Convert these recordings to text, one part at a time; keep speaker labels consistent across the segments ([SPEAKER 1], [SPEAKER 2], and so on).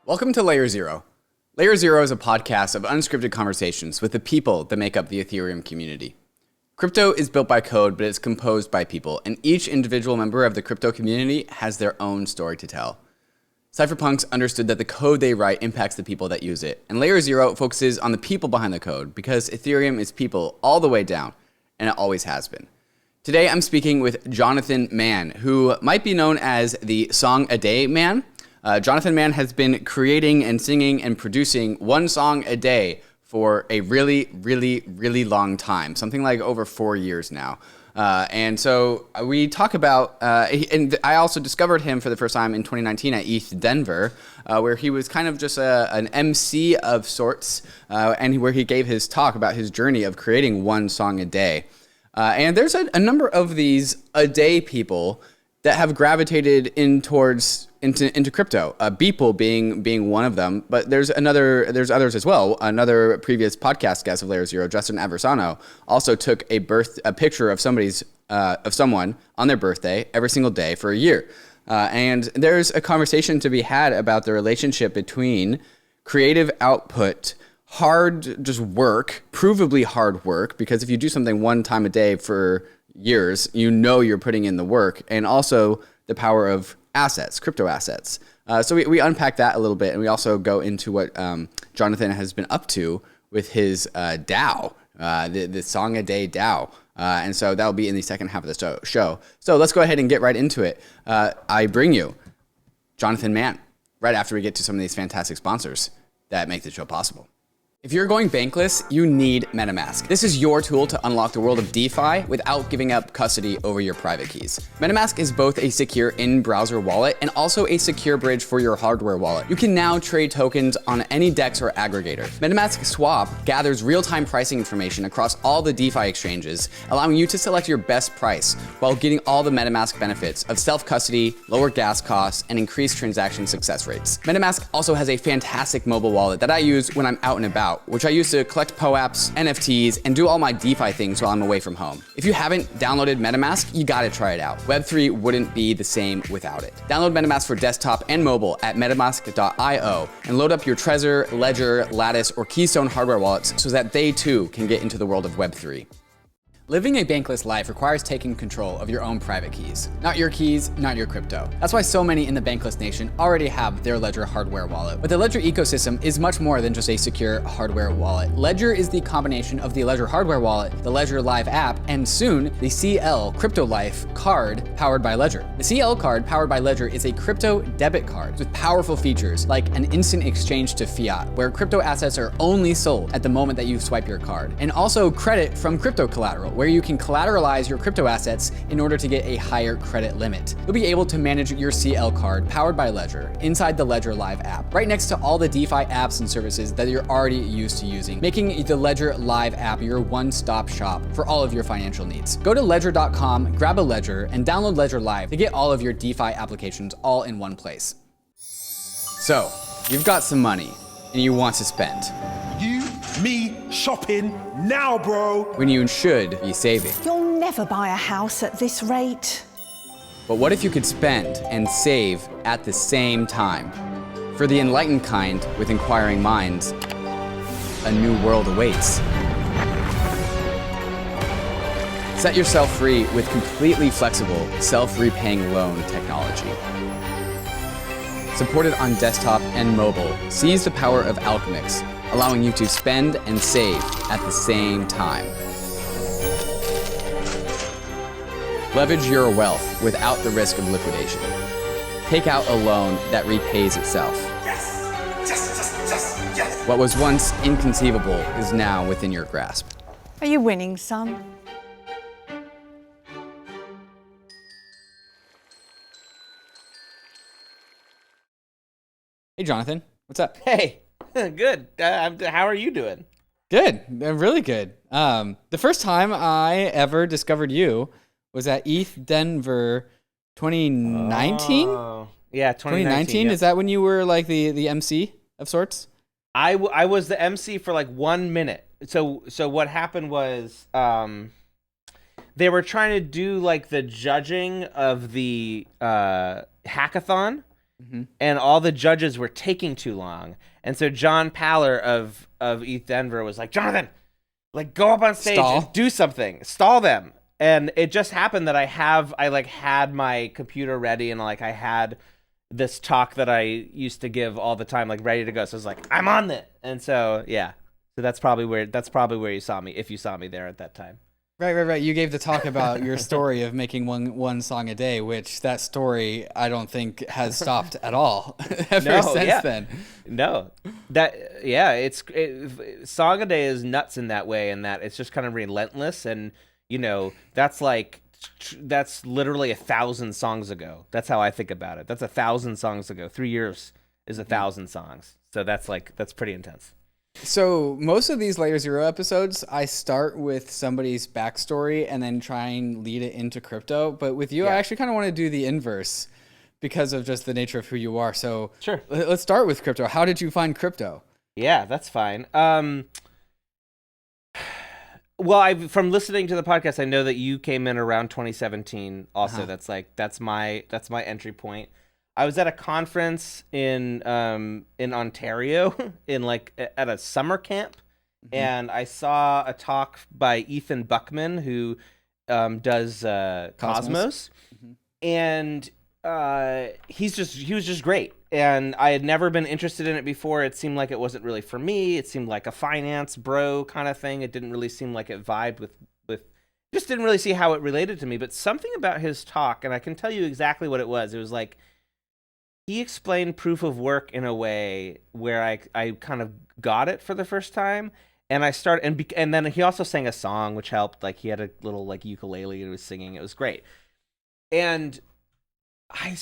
[SPEAKER 1] Welcome to Layer Zero. Layer Zero is a podcast of unscripted conversations with the people that make up the Ethereum community. Crypto is built by code, but it's composed by people, and each individual member of the crypto community has their own story to tell. Cypherpunks understood that the code they write impacts the people that use it, and Layer Zero focuses on the people behind the code because Ethereum is people all the way down, and it always has been. Today I'm speaking with Jonathan Mann, who might be known as the SongADAO man. Jonathan Mann has been creating and singing and producing one song a day for a really long time, something like over 4 years now. And so we talk about, and I also discovered him for the first time in 2019 at ETH Denver, where he was kind of just an MC of sorts, and where he gave his talk about his journey of creating one song a day. And there's a number of these a day people that have gravitated into crypto. Beeple being one of them, but there's others as well. Another previous podcast guest of Layer Zero, Justin Aversano, also took a picture of someone on their birthday every single day for a year. And there's a conversation to be had about the relationship between creative output, hard just work, provably hard work, because if you do something one time a day for years, you know you're putting in the work, and also the power of assets, crypto assets. So we unpack that a little bit, and we also go into what Jonathan has been up to with his DAO, the SongADAO DAO. And so that'll be in the second half of the show. So let's go ahead and get right into it. I bring you Jonathan Mann right after we get to some of these fantastic sponsors that make the show possible. If you're going bankless, you need MetaMask. This is your tool to unlock the world of DeFi without giving up custody over your private keys. MetaMask is both a secure in-browser wallet and also a secure bridge for your hardware wallet. You can now trade tokens on any DEX or aggregator. MetaMask Swap gathers real-time pricing information across all the DeFi exchanges, allowing you to select your best price while getting all the MetaMask benefits of self-custody, lower gas costs, and increased transaction success rates. MetaMask also has a fantastic mobile wallet that I use when I'm out and about, which I use to collect POAPs, NFTs, and do all my DeFi things while I'm away from home. If you haven't downloaded MetaMask, you gotta try it out. Web3 wouldn't be the same without it. Download MetaMask for desktop and mobile at metamask.io and load up your Trezor, Ledger, Lattice, or Keystone hardware wallets so that they too can get into the world of Web3. Living a bankless life requires taking control of your own private keys. Not your keys, not your crypto. That's why so many in the Bankless Nation already have their Ledger hardware wallet. But the Ledger ecosystem is much more than just a secure hardware wallet. Ledger is the combination of the Ledger hardware wallet, the Ledger Live app, and soon the CL Crypto Life card powered by Ledger. The CL card powered by Ledger is a crypto debit card with powerful features like an instant exchange to fiat, where crypto assets are only sold at the moment that you swipe your card, and also credit from crypto collateral, where you can collateralize your crypto assets in order to get a higher credit limit. You'll be able to manage your CL card powered by Ledger inside the Ledger Live app, right next to all the DeFi apps and services that you're already used to using, making the Ledger Live app your one-stop shop for all of your financial needs. Go to ledger.com, grab a Ledger, and download Ledger Live to get all of your DeFi applications all in one place. So, you've got some money and you want to spend.
[SPEAKER 2] Me shopping now, bro.
[SPEAKER 1] When you should be saving.
[SPEAKER 3] You'll never buy a house at this rate.
[SPEAKER 1] But what if you could spend and save at the same time? For the enlightened kind with inquiring minds, a new world awaits. Set yourself free with completely flexible, self-repaying loan technology. Supported on desktop and mobile, seize the power of Alchemix, allowing you to spend and save at the same time. Leverage your wealth without the risk of liquidation. Take out a loan that repays itself.
[SPEAKER 2] Yes, yes, yes, yes, yes.
[SPEAKER 1] What was once inconceivable is now within your grasp.
[SPEAKER 3] Are you winning, son?
[SPEAKER 1] Hey, Jonathan, what's up?
[SPEAKER 4] Hey, good. How are you doing?
[SPEAKER 1] Good, really good. The first time I ever discovered you was at ETH Denver 2019?
[SPEAKER 4] Oh, yeah, 2019.
[SPEAKER 1] Yep. Is that when you were like the MC of sorts?
[SPEAKER 4] I was the MC for like 1 minute. So what happened was they were trying to do like the judging of the hackathon. and all the judges were taking too long. And so John Paller of ETH Denver was like, Jonathan, like go up on stage and do something, stall them. And it just happened that I had my computer ready, and like I had this talk that I used to give all the time, like ready to go. So I was like, I'm on it. And so yeah, so that's probably where you saw me, if you saw me there at that time.
[SPEAKER 1] Right. You gave the talk about your story of making one song a day, which that story I don't think has stopped at all ever since then.
[SPEAKER 4] No, song a day is nuts in that way, and that it's just kind of relentless, and that's literally 1,000 songs ago. That's how I think about it. That's 1,000 songs ago. 3 years is 1,000 songs. So that's pretty intense.
[SPEAKER 1] So most of these Layer Zero episodes, I start with somebody's backstory and then try and lead it into crypto. But with you, I actually kind of want to do the inverse because of just the nature of who you are. So
[SPEAKER 4] sure,
[SPEAKER 1] let's start with crypto. How did you find crypto? Yeah,
[SPEAKER 4] that's fine. Well, from listening to the podcast, I know that you came in around 2017. Also, that's my entry point. I was at a conference in Ontario at a summer camp, and I saw a talk by Ethan Buckman, who does Cosmos. And he was just great. And I had never been interested in it before. It seemed like it wasn't really for me. It seemed like a finance bro kind of thing. It didn't really seem like it vibed with just didn't really see how it related to me. But something about his talk, and I can tell you exactly what it was. It was like, he explained proof of work in a way where I kind of got it for the first time, and I started, and then he also sang a song which helped. Like he had a little like ukulele and he was singing. It was great, and I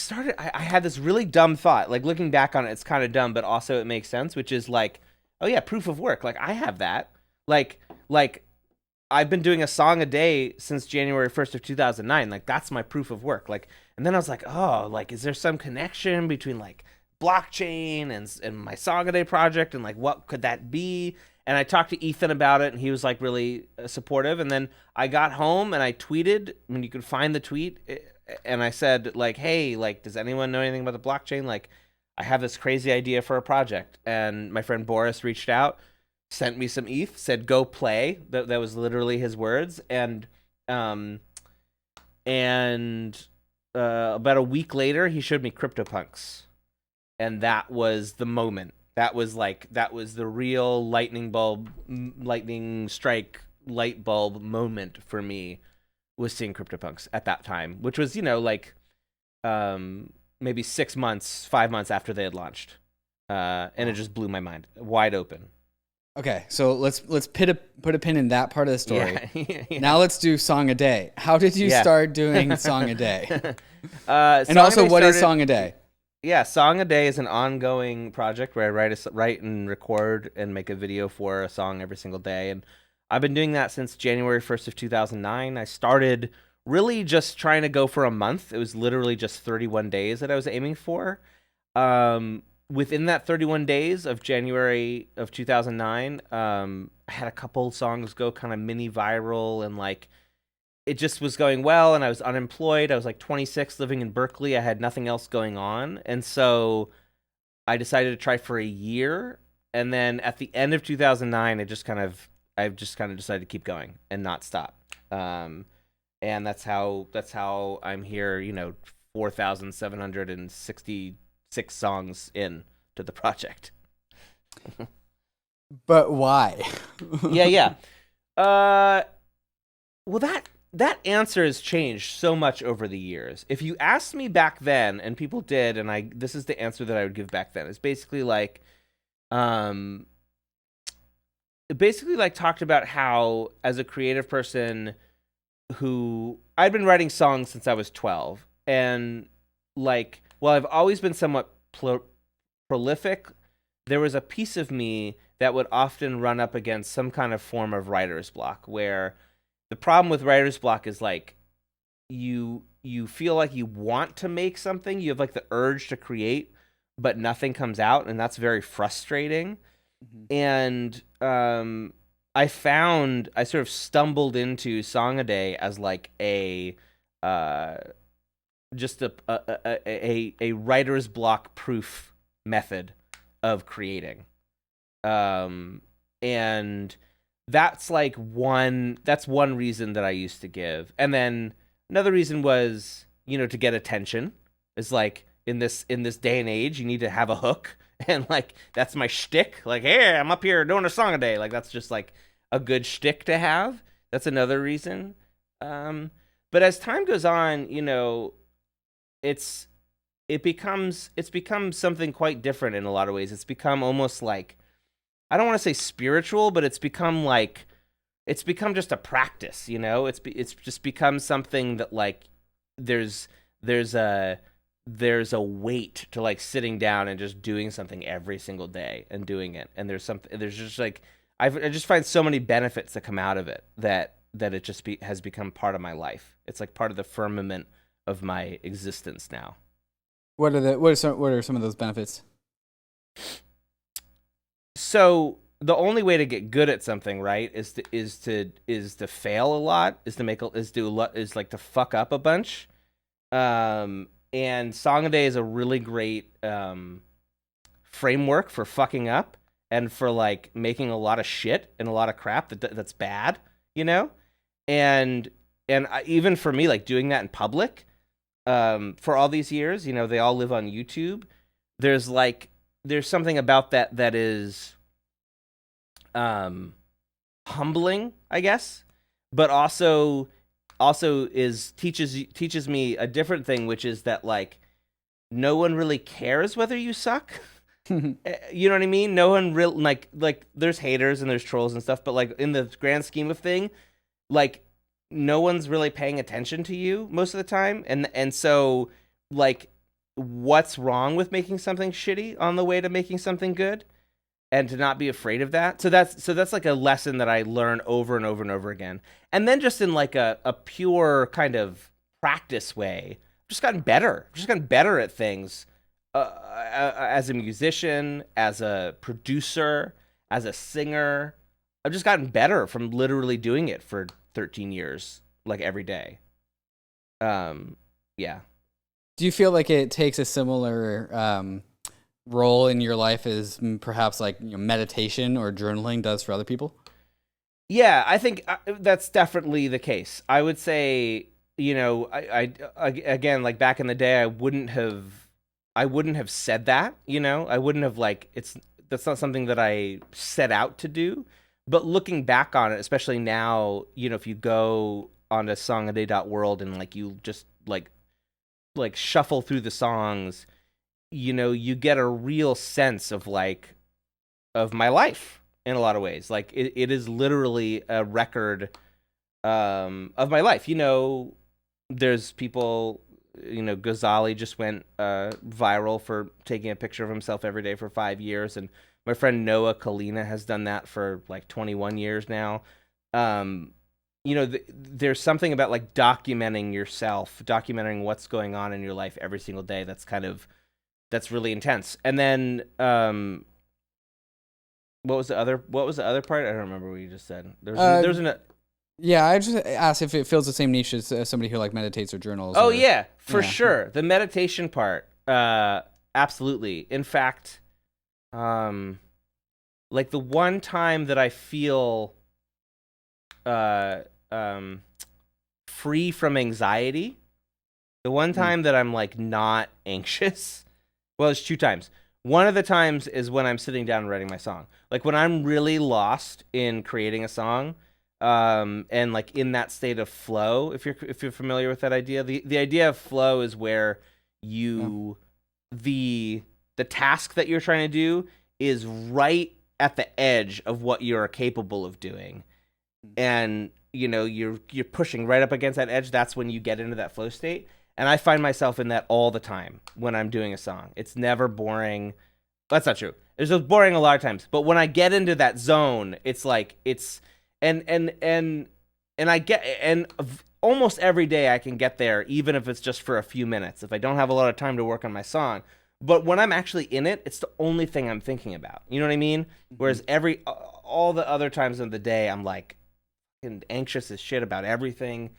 [SPEAKER 4] had this really dumb thought. Like looking back on it, it's kind of dumb, but also it makes sense. Which is like, oh yeah, proof of work. Like I have that. Like I've been doing a song a day since January 1st of 2009. Like that's my proof of work. Like. And then I was like, oh, like, is there some connection between like blockchain and my SongADAO project, and like what could that be? And I talked to Ethan about it, and he was like really supportive. And then I got home and I tweeted. I mean, you could find the tweet, and I said like, hey, like, does anyone know anything about the blockchain? Like, I have this crazy idea for a project. And my friend Boris reached out, sent me some ETH, said go play. That was literally his words. And about a week later, he showed me CryptoPunks, and that was the moment. That was the real lightning strike light bulb moment for me, was seeing CryptoPunks at that time, which was maybe 5 months after they had launched, and it just blew my mind wide open.
[SPEAKER 1] Okay, so let's put a pin in that part of the story.
[SPEAKER 4] Yeah.
[SPEAKER 1] Now let's do Song a Day. How did you start doing Song a Day? And also, what is Song a Day?
[SPEAKER 4] Yeah, Song a Day is an ongoing project where I write and record and make a video for a song every single day, and I've been doing that since January 1st of 2009. I started really just trying to go for a month. It was literally just 31 days that I was aiming for. Within that 31 days of January of 2009, I had a couple songs go kind of mini viral, and like it just was going well, and I was unemployed. I was like 26, living in Berkeley. I had nothing else going on, and so I decided to try for a year. And then at the end of 2009, I've just kind of decided to keep going and not stop. And that's how I'm here. 4,766 songs in to the project.
[SPEAKER 1] But why?
[SPEAKER 4] Yeah. Well, that answer has changed so much over the years. If you asked me back then, and people did, and this is the answer that I would give back then. It's basically like, talked about how as a creative person who I'd been writing songs since I was 12, and like, well, I've always been somewhat prolific. There was a piece of me that would often run up against some kind of form of writer's block, where the problem with writer's block is like you feel like you want to make something, you have like the urge to create, but nothing comes out, and that's very frustrating. And I sort of stumbled into Song a Day as like a just a writer's block proof method of creating. And that's like one reason that I used to give. And then another reason was, to get attention. Is like in this day and age, you need to have a hook. And like that's my shtick. Like, hey, I'm up here doing a song a day. Like that's just like a good shtick to have. That's another reason. But as time goes on, it's become something quite different in a lot of ways. It's become almost like, I don't want to say spiritual, but it's become just a practice, It's just become something that like there's a weight to like sitting down and just doing something every single day and doing it. And there's just like I just find so many benefits that come out of it that it just has become part of my life. It's like part of the firmament of my existence now.
[SPEAKER 1] What are some of those benefits?
[SPEAKER 4] So the only way to get good at something, right, is to fail a lot, is to fuck up a bunch. And SongADAO is a really great framework for fucking up and for like making a lot of shit and a lot of crap that's bad, And even for me, like doing that in public, for all these years, they all live on YouTube. There's something about that is humbling, I guess, but also teaches me a different thing, which is that like no one really cares whether you suck. You know what I mean? No one really like there's haters and there's trolls and stuff, but like in the grand scheme of thing, like no one's really paying attention to you most of the time, and so like what's wrong with making something shitty on the way to making something good, and to not be afraid of that. So that's like a lesson that I learn over and over and over again. And then just in like a pure kind of practice way, I've just gotten better at things, as a musician, as a producer, as a singer. I've just gotten better from literally doing it for 13 years, like every day. Yeah.
[SPEAKER 1] Do you feel like it takes a similar role in your life as perhaps like meditation or journaling does for other people?
[SPEAKER 4] Yeah, I think that's definitely the case. I would say, I again, like back in the day, I wouldn't have said that, I wouldn't have that's not something that I set out to do. But looking back on it, especially now, if you go onto SongADAO.world and like you just like shuffle through the songs, you get a real sense of my life in a lot of ways. Like it is literally a record of my life. There's people, Ghazali just went viral for taking a picture of himself every day for 5 years, and my friend Noah Kalina has done that for like 21 years now. There's something about like documenting yourself, documenting what's going on in your life every single day. That's really intense. And then, what was the other part? I don't remember what you just said.
[SPEAKER 1] Yeah, I just asked if it fills the same niche as somebody who like meditates or journals.
[SPEAKER 4] Oh, yeah, for sure. The meditation part, absolutely. In fact, like the one time that I feel free from anxiety, the one time that I'm like not anxious, well, it's 2 times. One of the times is when I'm sitting down and writing my song. Like when I'm really lost in creating a song, and like in that state of flow, if you're familiar with that idea, the idea of flow is where the task that you're trying to do is right at the edge of what you're capable of doing, and you're pushing right up against that edge. That's when you get into that flow state. And I find myself in that all the time when I'm doing a song. It's never boring. That's not true. It's just boring a lot of times. But when I get into that zone, it's like and almost every day I can get there, even if it's just for a few minutes, if I don't have a lot of time to work on my song. But when I'm actually in it, it's the only thing I'm thinking about. You know what I mean? Whereas all the other times of the day, I'm like anxious as shit about everything.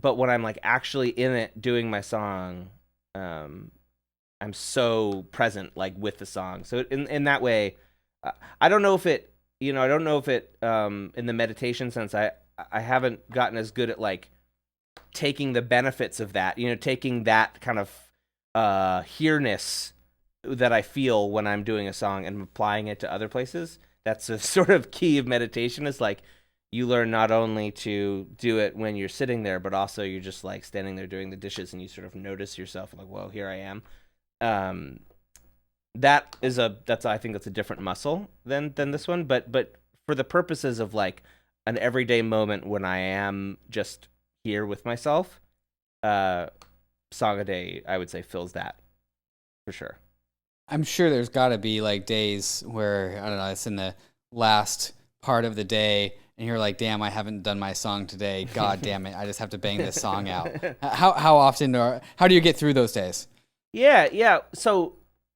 [SPEAKER 4] when I'm like actually in it doing my song, I'm so present like with the song. So in that way, I don't know if it, I don't know if it, in the meditation sense, I haven't gotten as good at like taking the benefits of that, taking that kind of here-ness that I feel when I'm doing a song and applying it to other places. That's a sort of key of meditation, is like you learn not only to do it when you're sitting there, but also you're just like standing there doing the dishes and you sort of notice yourself like, whoa, here I am. I think that's a different muscle than this one, but for the purposes of like an everyday moment when I am just here with myself, SongADAO, I would say, fills that for sure.
[SPEAKER 1] I'm sure there's got to be like days where, I don't know, it's in the last part of the day and you're like, damn, I haven't done my song today. God damn it. I just have to bang this song out. How often, or how do you get through those days?
[SPEAKER 4] Yeah. So,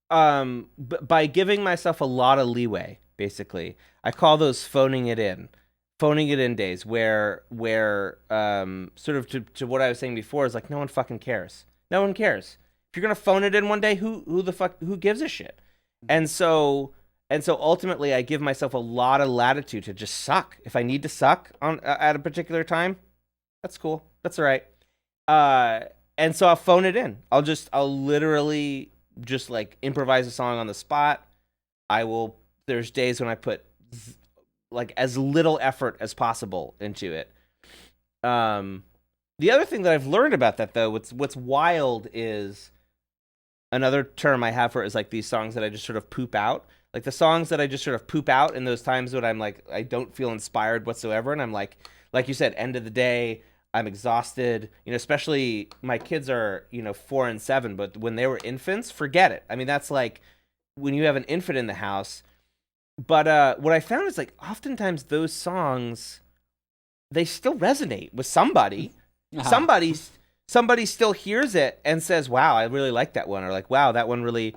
[SPEAKER 4] by giving myself a lot of leeway, basically, I call those phoning it in days where sort of to what I was saying before is like, no one fucking cares. No one cares. If you're going to phone it in one day, who gives a shit? And so ultimately I give myself a lot of latitude to just suck. If I need to suck at a particular time, that's cool. That's all right. And so I'll phone it in. I'll literally just like improvise a song on the spot. There's days when I put like as little effort as possible into it. The other thing that I've learned about that, though, what's wild is, another term I have for it is like these songs that I just sort of poop out. Like the songs that I just sort of poop out in those times when I'm like, I don't feel inspired whatsoever. And I'm like you said, end of the day, I'm exhausted. Especially my kids are, 4 and 7, but when they were infants, forget it. I mean, that's like when you have an infant in the house. But what I found is like oftentimes those songs, they still resonate with somebody. Uh-huh. Somebody still hears it and says, wow, I really like that one. Or like, wow, that one really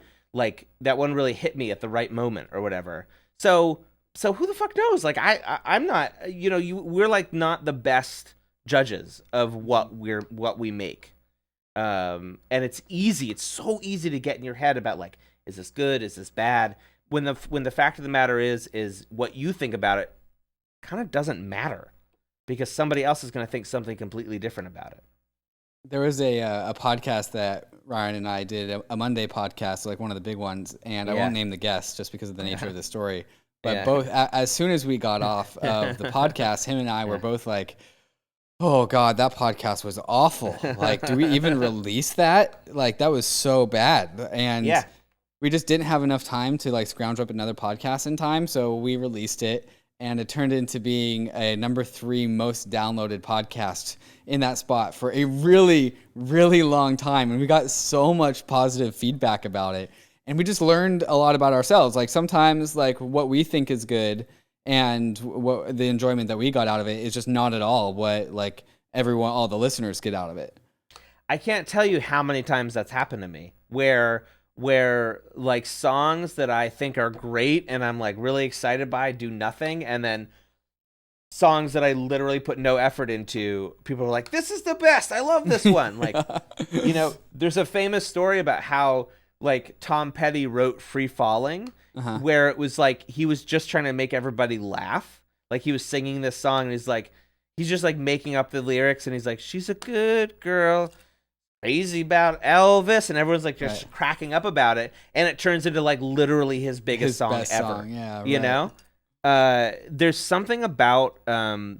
[SPEAKER 4] hit me at the right moment or whatever. So who the fuck knows? Like I'm not, we're like not the best judges of what we make. And it's so easy to get in your head about like, is this good? Is this bad? When the fact of the matter is what you think about it kind of doesn't matter, because somebody else is going to think something completely different about it.
[SPEAKER 1] There was a podcast that Ryan and I did, a Monday podcast, like one of the big ones, and I won't name the guest just because of the nature of the story. But both, as soon as we got off of the podcast, him and I were both like, oh God, that podcast was awful. Like, do we even release that? Like, that was so bad. And we just didn't have enough time to like scrounge up another podcast in time. So we released it, and it turned into being a number 3 most downloaded podcast in that spot for a really, really long time. And we got so much positive feedback about it. And we just learned a lot about ourselves. Like sometimes like what we think is good and what the enjoyment that we got out of it is just not at all what like all the listeners get out of it.
[SPEAKER 4] I can't tell you how many times that's happened to me where like songs that I think are great and I'm like really excited by do nothing, and then songs that I literally put no effort into, people are like, this is the best, I love this one. Like, there's a famous story about how like Tom Petty wrote Free Falling, where it was like he was just trying to make everybody laugh. Like he was singing this song and he's just like making up the lyrics, and he's like, she's a good girl, crazy about Elvis, and everyone's like just cracking up about it, and it turns into like literally his biggest song ever.
[SPEAKER 1] Song. Yeah, right.
[SPEAKER 4] You know? There's something about like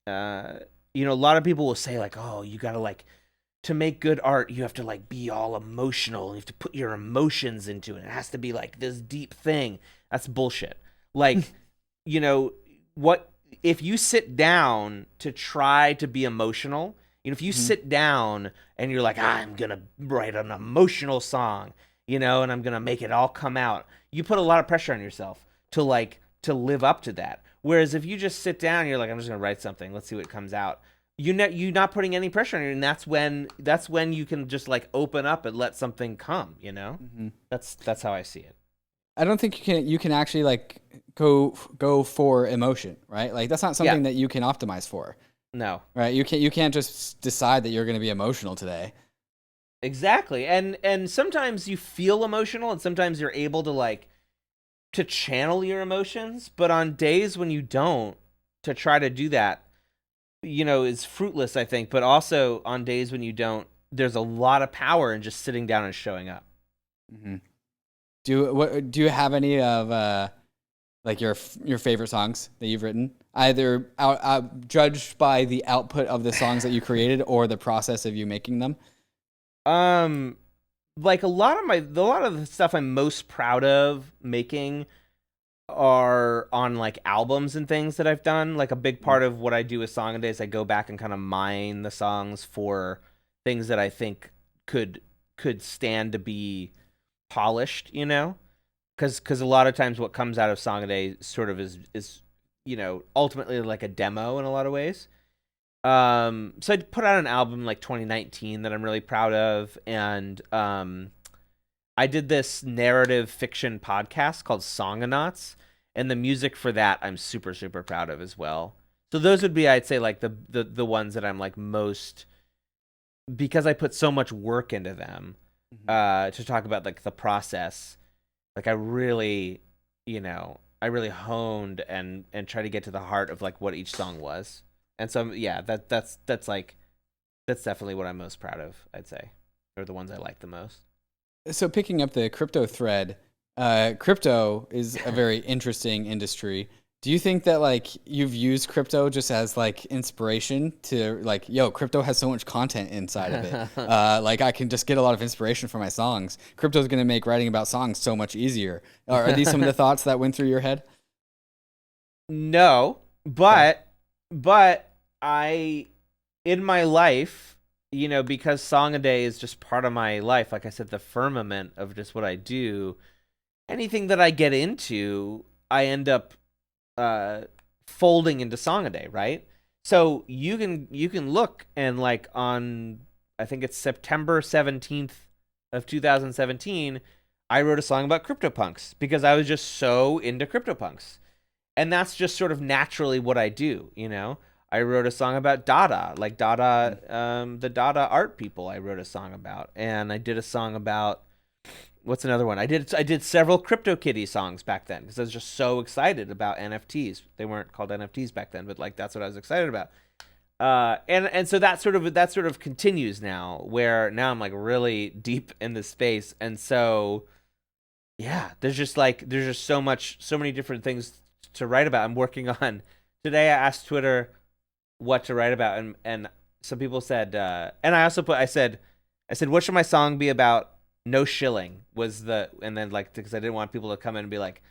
[SPEAKER 4] a lot of people will say like, oh, you gotta like, to make good art you have to like be all emotional, you have to put your emotions into it, it has to be like this deep thing. That's bullshit. Like what if you sit down to try to be emotional, if you sit down and you're like, I'm gonna write an emotional song, and I'm gonna make it all come out, you put a lot of pressure on yourself to live up to that. Whereas if you just sit down and you're like, I'm just gonna write something, let's see what comes out, you're not putting any pressure on you, and that's when you can just like open up and let something come. That's how I see it.
[SPEAKER 1] I don't think you can actually like go for emotion, right? Like that's not something that you can optimize for.
[SPEAKER 4] No.
[SPEAKER 1] Right? You can't just decide that you're going to be emotional today.
[SPEAKER 4] Exactly. And sometimes you feel emotional and sometimes you're able to like to channel your emotions, but on days when you don't, to try to do that, is fruitless, I think, but also on days when you don't, there's a lot of power in just sitting down and showing up.
[SPEAKER 1] Mm-hmm. Do you have any of like your favorite songs that you've written, either judged by the output of the songs that you created or the process of you making them?
[SPEAKER 4] Like a lot of the stuff I'm most proud of making are on like albums and things that I've done. Like a big part of what I do with SongADAO is I go back and kind of mine the songs for things that I think could stand to be polished, because a lot of times what comes out of SongADAO sort of is ultimately like a demo in a lot of ways. So I put out an album like 2019 that I'm really proud of, and I did this narrative fiction podcast called SongADAO, and the music for that I'm super, super proud of as well. So those would be, I'd say, like the ones that I'm like most, because I put so much work into them, to talk about like the process. Like I really honed and tried to get to the heart of like what each song was. And so yeah, that's definitely what I'm most proud of, I'd say, or the ones I like the most.
[SPEAKER 1] So picking up the crypto thread, crypto is a very interesting industry. Do you think that like you've used crypto just as like inspiration to like, crypto has so much content inside of it. Like I can just get a lot of inspiration from my songs. Crypto is going to make writing about songs so much easier. Are these some of the thoughts that went through your head?
[SPEAKER 4] No, but I, in my life, because SongADAO is just part of my life, like I said, the firmament of just what I do, anything that I get into, I end up folding into SongADAO, right? So you can look, and like on, I think it's September 17th of 2017, I wrote a song about CryptoPunks because I was just so into CryptoPunks. And that's just sort of naturally what I do, I wrote a song about Dada, like Dada, the Dada art people I wrote a song about. And I did a song about, what's another one? I did several CryptoKitty songs back then because I was just so excited about NFTs. They weren't called NFTs back then, but like that's what I was excited about. And so that sort of continues now, where now I'm like really deep in this space. And so yeah, there's just so many different things to write about. I'm working on, today I asked Twitter what to write about, and some people said, and I also I said what should my song be about? No shilling was and then like, because I didn't want people to come in and be like,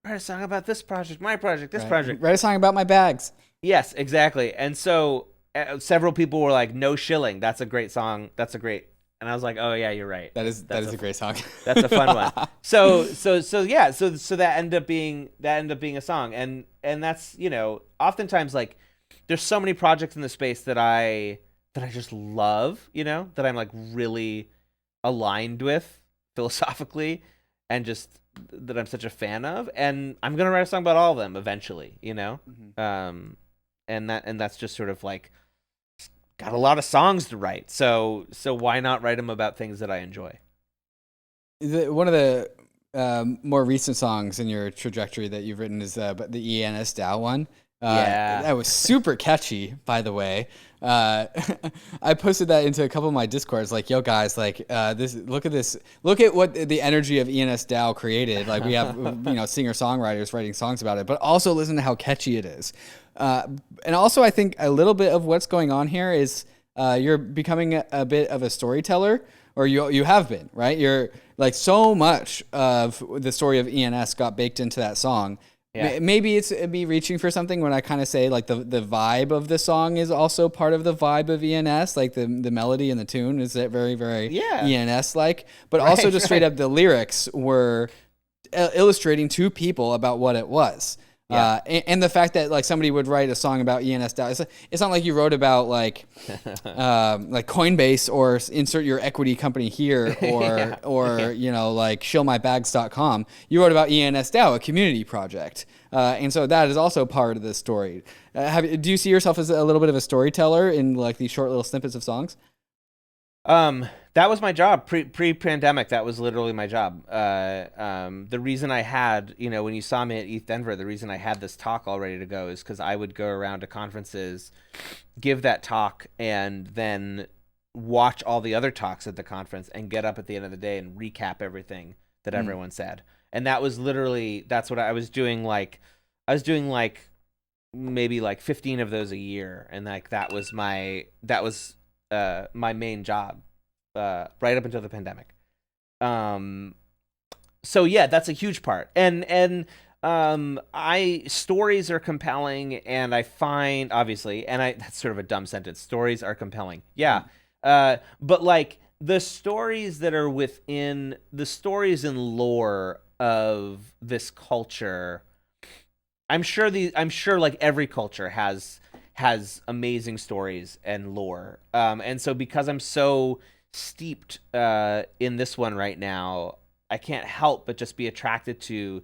[SPEAKER 4] write a song about this project, my project, this project.
[SPEAKER 1] Write a song about my bags.
[SPEAKER 4] Yes, exactly. And so several people were like, no shilling, that's a great song, that's a great. And I was like, oh yeah, you're right.
[SPEAKER 1] That is a great song.
[SPEAKER 4] That's a fun one. So yeah, so that ended up being a song, and that's, oftentimes like there's so many projects in the space that I just love, that I'm like really aligned with philosophically, and just that I'm such a fan of, and I'm gonna write a song about all of them eventually, and that's just sort of like, got a lot of songs to write, so why not write them about things that I enjoy?
[SPEAKER 1] One of the more recent songs in your trajectory that you've written is the ENS DAO one. That was super catchy, by the way. I posted that into a couple of my Discords, like, yo guys, like, look at what the energy of ENS DAO created. Like, we have, singer-songwriters writing songs about it, but also listen to how catchy it is. And also I think a little bit of what's going on here is, you're becoming a bit of a storyteller, or you have been, right? You're like, so much of the story of ENS got baked into that song. Yeah. Maybe it's me reaching for something when I kind of say like the vibe of the song is also part of the vibe of ENS, like the melody and the tune is very, very ENS like, but also just straight up the lyrics were illustrating to people about what it was. And the fact that like somebody would write a song about ENSDAO, it's not like you wrote about like Coinbase or insert your equity company here or you know, like shillmybags.com. You wrote about ENSDAO, a community project. And so that is also part of the story. Do you see yourself as a little bit of a storyteller in like these short little snippets of songs?
[SPEAKER 4] That was my job pre-pandemic. That was literally my job. The reason I had, you know, when you saw me at ETH Denver, the reason I had this talk all ready to go is because I would go around to conferences, give that talk, and then watch all the other talks at the conference and get up at the end of the day and recap everything that everyone said. And that was literally, that's what I was doing. I was doing maybe 15 of those a year. And like, that was my main job, right up until the pandemic. So yeah, that's a huge part. And stories are compelling, and I find, obviously, that's sort of a dumb sentence. Stories are compelling. Yeah. But like the stories that are within the stories and lore of this culture, I'm sure like every culture has amazing stories and lore. And so because I'm so steeped in this one right now, I can't help but just be attracted to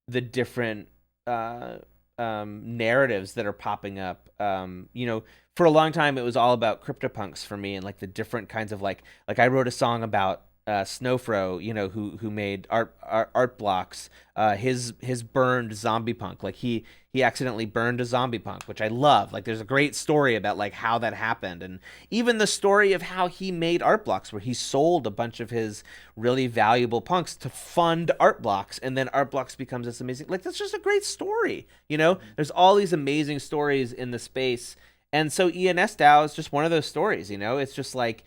[SPEAKER 4] the different narratives that are popping up. You know, for a long time, it was all about CryptoPunks for me, and like the different kinds of like I wrote a song about Snowfro, you know, who made art blocks. His burned zombie punk, like he accidentally burned a zombie punk, which I love. Like there's a great story about like how that happened, and even the story of how he made art blocks, where he sold a bunch of his really valuable punks to fund art blocks, and then art blocks becomes this amazing, like that's just a great story, you know. There's all these amazing stories in the space, and so ENSDAO is just one of those stories, you know. It's just like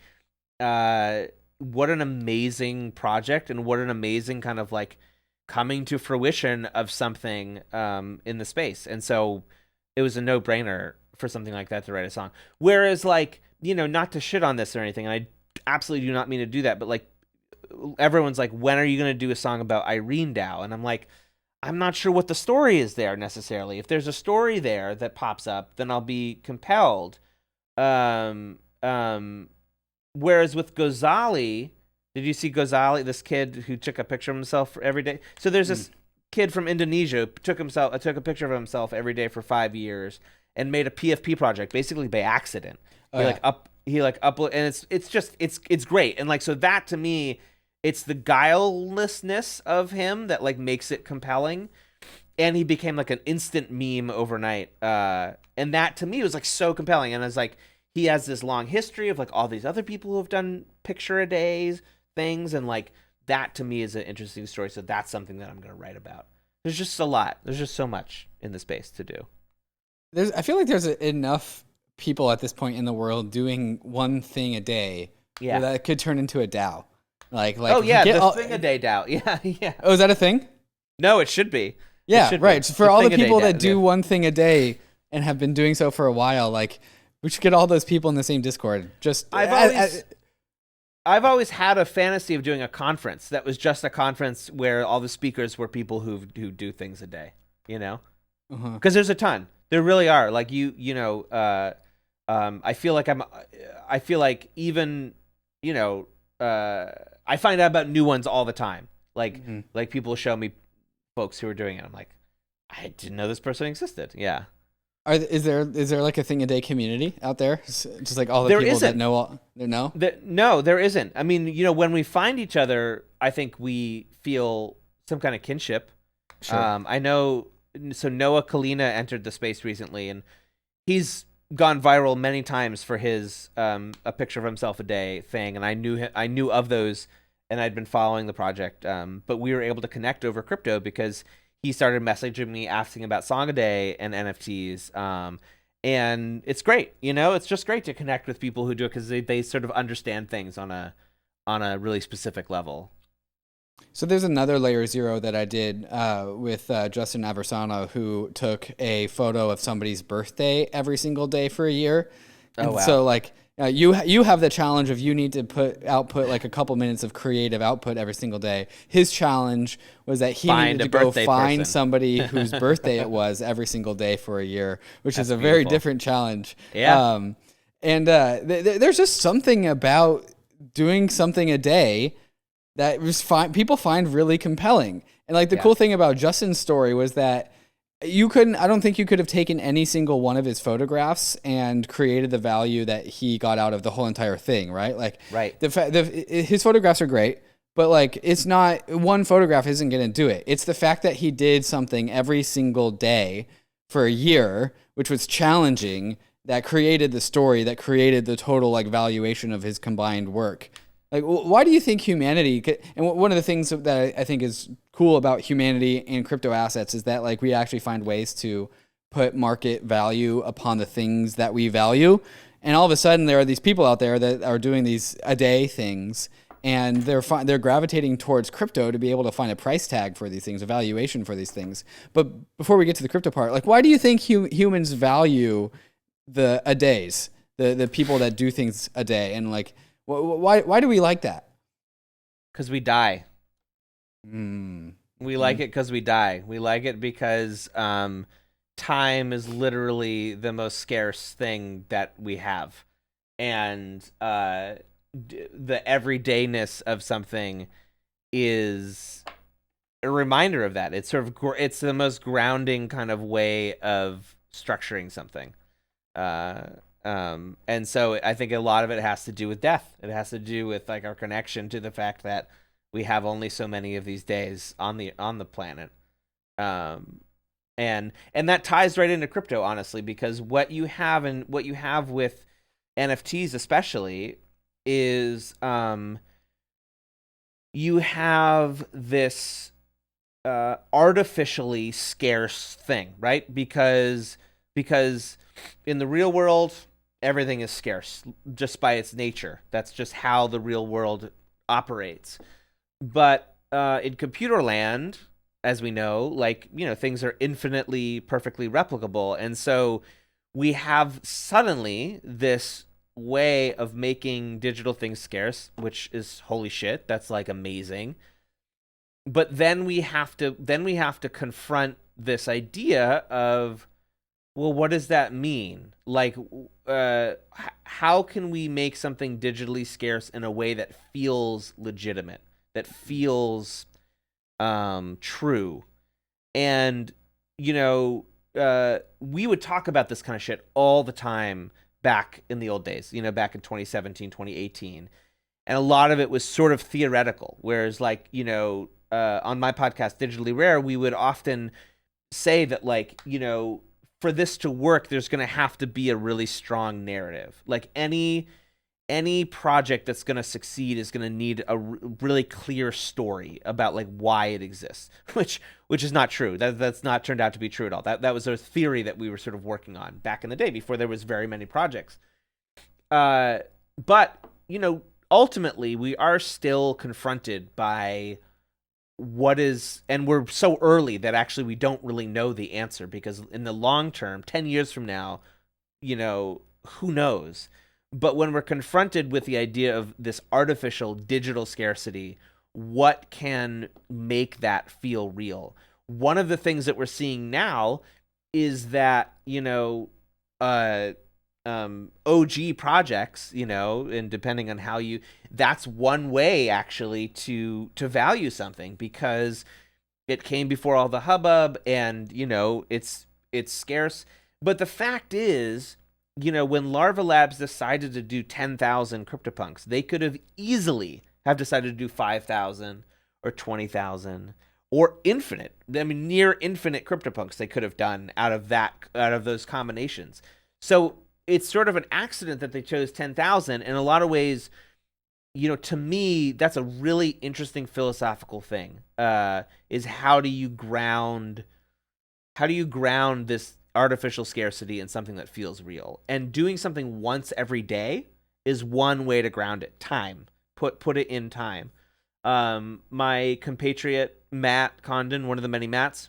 [SPEAKER 4] what an amazing project, and what an amazing kind of like coming to fruition of something in the space. And so it was a no-brainer for something like that to write a song. Whereas like, you know, not to shit on this or anything, and I absolutely do not mean to do that, but like everyone's like, when are you going to do a song about Irene DAO? And I'm like, I'm not sure what the story is there necessarily. If there's a story there that pops up, then I'll be compelled. Whereas with Ghazali, did you see Ghazali, this kid who took a picture of himself every day? So there's this kid from Indonesia who took a picture of himself every day for 5 years and made a PFP project basically by accident. He upload, and it's great. And like, so that to me, it's the guilelessness of him that like makes it compelling. And he became like an instant meme overnight. And that to me was like so compelling. And I was like, he has this long history of like all these other people who have done picture a days things, and like that to me is an interesting story. So that's something that I'm going to write about. There's just a lot. There's just so much in the space to do.
[SPEAKER 1] I feel like there's enough people at this point in the world doing one thing a day that could turn into a DAO. Like
[SPEAKER 4] oh yeah, the thing a day DAO. Yeah.
[SPEAKER 1] Oh, is that a thing?
[SPEAKER 4] No, it should be.
[SPEAKER 1] Yeah,
[SPEAKER 4] should
[SPEAKER 1] right.
[SPEAKER 4] Be.
[SPEAKER 1] For all the people that do one thing a day and have been doing so for a while, like we should get all those people in the same Discord.
[SPEAKER 4] I've always had a fantasy of doing a conference that was just a conference where all the speakers were people who do things a day, you know? Because there's a ton. There really are. Like you know, I feel like even, you know, I find out about new ones all the time. Like like people show me folks who are doing it. I'm like, I didn't know this person existed. Yeah.
[SPEAKER 1] Is there like a thing a day community out there? Just like all the people that know
[SPEAKER 4] No, there isn't. I mean, you know, when we find each other, I think we feel some kind of kinship.
[SPEAKER 1] Sure.
[SPEAKER 4] I know. So Noah Kalina entered the space recently, and he's gone viral many times for his a picture of himself a day thing. And I knew of those, and I'd been following the project. But we were able to connect over crypto because he started messaging me asking about SongADAO and NFTs. And it's great, you know, it's just great to connect with people who do it because they sort of understand things on a really specific level.
[SPEAKER 1] So there's another Layer Zero that I did with Justin Aversano, who took a photo of somebody's birthday every single day for a year. And
[SPEAKER 4] wow.
[SPEAKER 1] So like You have the challenge of you need to output like a couple minutes of creative output every single day. His challenge was that he needed to go find somebody whose birthday it was every single day for a year, which is a very different challenge.
[SPEAKER 4] Yeah.
[SPEAKER 1] There's just something about doing something a day that people find really compelling. And like the cool thing about Justin's story was that I don't think you could have taken any single one of his photographs and created the value that he got out of the whole entire thing, right? Like,
[SPEAKER 4] right.
[SPEAKER 1] His photographs are great, but like, it's not, one photograph isn't going to do it. It's the fact that he did something every single day for a year, which was challenging, that created the story, that created the total like valuation of his combined work. Like, why do you think humanity, and one of the things that I think is cool about humanity and crypto assets is that like we actually find ways to put market value upon the things that we value. And all of a sudden there are these people out there that are doing these a day things, and they're gravitating towards crypto to be able to find a price tag for these things, a valuation for these things. But before we get to the crypto part, like, why do you think humans value the a days, the people that do things a day? And like, why do we like that?
[SPEAKER 4] Because we die. We like it because we die. We like it because time is literally the most scarce thing that we have. And the everydayness of something is a reminder of that. It's it's the most grounding kind of way of structuring something. And so I think a lot of it has to do with death. It has to do with like our connection to the fact that we have only so many of these days on the planet. And that ties right into crypto, honestly, because what you have with NFTs especially is you have this artificially scarce thing, right? Because in the real world, everything is scarce just by its nature. That's just how the real world operates. But in computer land, as we know, like, things are infinitely perfectly replicable. And so we have suddenly this way of making digital things scarce, which is holy shit. That's like amazing. But then we have to confront this idea of, well, what does that mean? Like, how can we make something digitally scarce in a way that feels legitimate, that feels true? And, we would talk about this kind of shit all the time back in the old days, back in 2017, 2018. And a lot of it was sort of theoretical, whereas like, on my podcast, Digitally Rare, we would often say that like, for this to work, there's going to have to be a really strong narrative. Like any project that's going to succeed is going to need a really clear story about like why it exists, which is not true. That's not turned out to be true at all. That was a theory that we were sort of working on back in the day before there was very many projects. But ultimately we are still confronted by what is, and we're so early that actually we don't really know the answer, because in the long term, 10 years from now, who knows? But when we're confronted with the idea of this artificial digital scarcity, what can make that feel real? One of the things that we're seeing now is that, OG projects, and depending on how that's one way actually to value something, because it came before all the hubbub and, it's scarce. But the fact is, when Larva Labs decided to do 10,000 CryptoPunks, they could have easily have decided to do 5,000 or 20,000 or infinite. I mean, near infinite CryptoPunks they could have done out of those combinations. So it's sort of an accident that they chose 10,000. In a lot of ways, to me, that's a really interesting philosophical thing. Is how do you ground this artificial scarcity in something that feels real? And doing something once every day is one way to ground it. Time. Put it in time. My compatriot Matt Condon, one of the many Matts,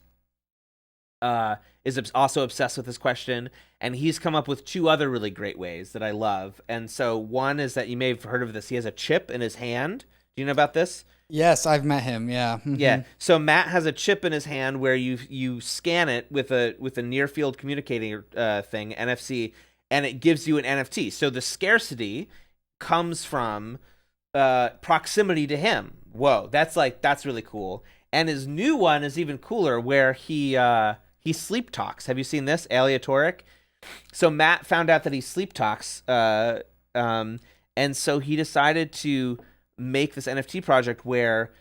[SPEAKER 4] also obsessed with this question, and he's come up with two other really great ways that I love. And so one is that you may have heard of this. He has a chip in his hand. Do you know about this?
[SPEAKER 1] Yes, I've met him. Yeah.
[SPEAKER 4] Yeah. So Matt has a chip in his hand where you scan it with a near field communicating thing, NFC, and it gives you an NFT. So the scarcity comes from proximity to him. Whoa, that's really cool. And his new one is even cooler, where he sleep talks. Have you seen this? Aleatoric. So Matt found out that he sleep talks, and so he decided to make this NFT project where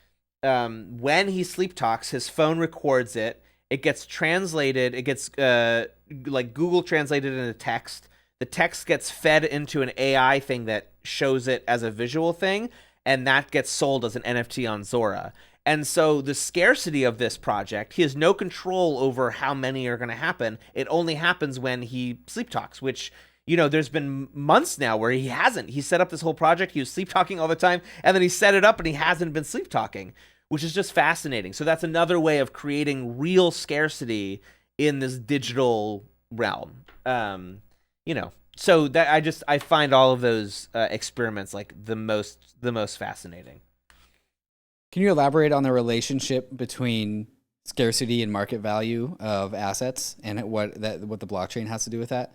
[SPEAKER 4] when he sleep talks, his phone records it. It gets translated. It gets like Google translated into text. The text gets fed into an AI thing that shows it as a visual thing, and that gets sold as an NFT on Zora. And so the scarcity of this project, he has no control over how many are going to happen. It only happens when he sleep talks, which, there's been months now where he hasn't. He set up this whole project. He was sleep talking all the time, and then he set it up and he hasn't been sleep talking, which is just fascinating. So that's another way of creating real scarcity in this digital realm. So that I find all of those experiments like the most fascinating.
[SPEAKER 1] Can you elaborate on the relationship between scarcity and market value of assets, and what the blockchain has to do with that?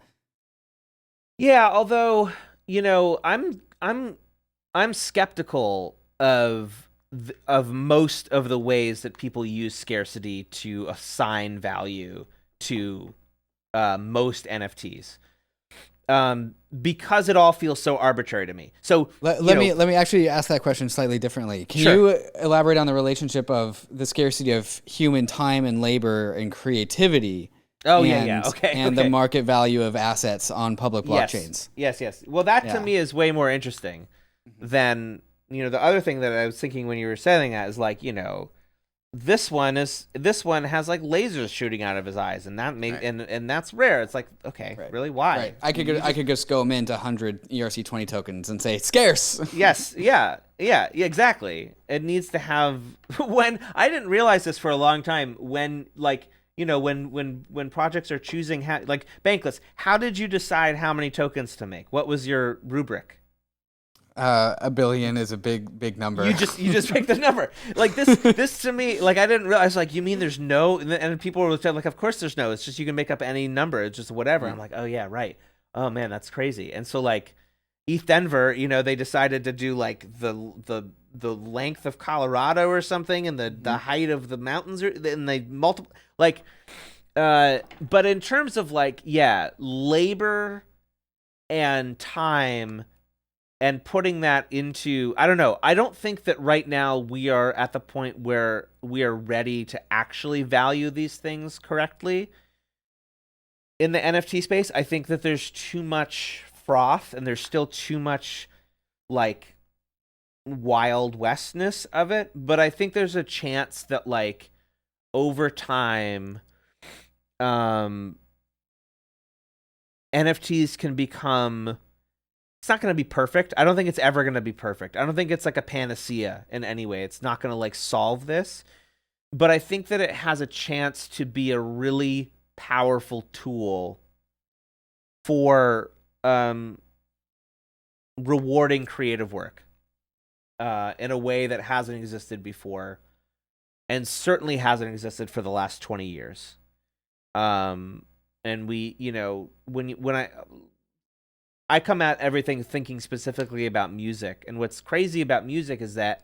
[SPEAKER 4] Yeah, although I'm skeptical of most of the ways that people use scarcity to assign value to most NFTs. Because it all feels so arbitrary to me. So
[SPEAKER 1] let me actually ask that question slightly differently. Can
[SPEAKER 4] Sure.
[SPEAKER 1] you elaborate on the relationship of the scarcity of human time and labor and creativity?
[SPEAKER 4] Okay.
[SPEAKER 1] The market value of assets on public blockchains.
[SPEAKER 4] Yes. Well, that to me is way more interesting than the other thing that I was thinking when you were saying that is like this one has like lasers shooting out of his eyes, and that and that's rare. It's like, okay, really, why?
[SPEAKER 1] Right. I could just go mint 100 ERC20 tokens and say scarce.
[SPEAKER 4] Yes, yeah, exactly. It needs to have when I didn't realize this for a long time. When when projects are choosing like Bankless, how did you decide how many tokens to make? What was your rubric?
[SPEAKER 1] 1 billion is a big number.
[SPEAKER 4] You just picked the number. Like this to me, like I didn't realize. Like, you mean there's no? And people were like, of course there's no. It's just you can make up any number. It's just whatever. I'm like, oh yeah, right. Oh man, that's crazy. And so like ETH Denver, they decided to do like the length of Colorado or something, and the height of the mountains, and they multiple like. But in terms of like labor and time. And putting that into, I don't know. I don't think that right now we are at the point where we are ready to actually value these things correctly. In the NFT space, I think that there's too much froth, and there's still too much like Wild Westness of it. But I think there's a chance that like over time, NFTs can become. It's not going to be perfect. I don't think it's ever going to be perfect. I don't think it's like a panacea in any way. It's not going to like solve this. But I think that it has a chance to be a really powerful tool for rewarding creative work in a way that hasn't existed before, and certainly hasn't existed for the last 20 years. And we, when I come at everything thinking specifically about music. And what's crazy about music is that,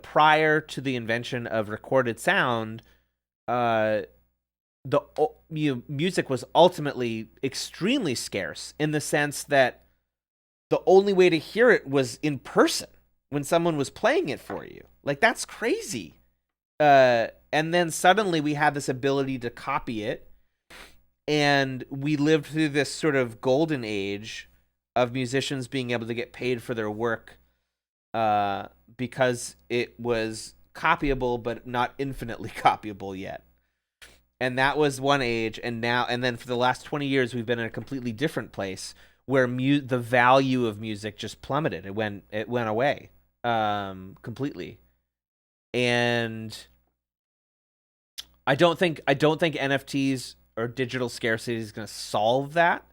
[SPEAKER 4] prior to the invention of recorded sound, music was ultimately extremely scarce, in the sense that the only way to hear it was in person when someone was playing it for you. Like, that's crazy. And then suddenly we had this ability to copy it. And we lived through this sort of golden age of musicians being able to get paid for their work because it was copyable, but not infinitely copyable yet. And that was one age. And then for the last 20 years, we've been in a completely different place where the value of music just plummeted. It went away completely. And I don't think NFTs or digital scarcity is going to solve that,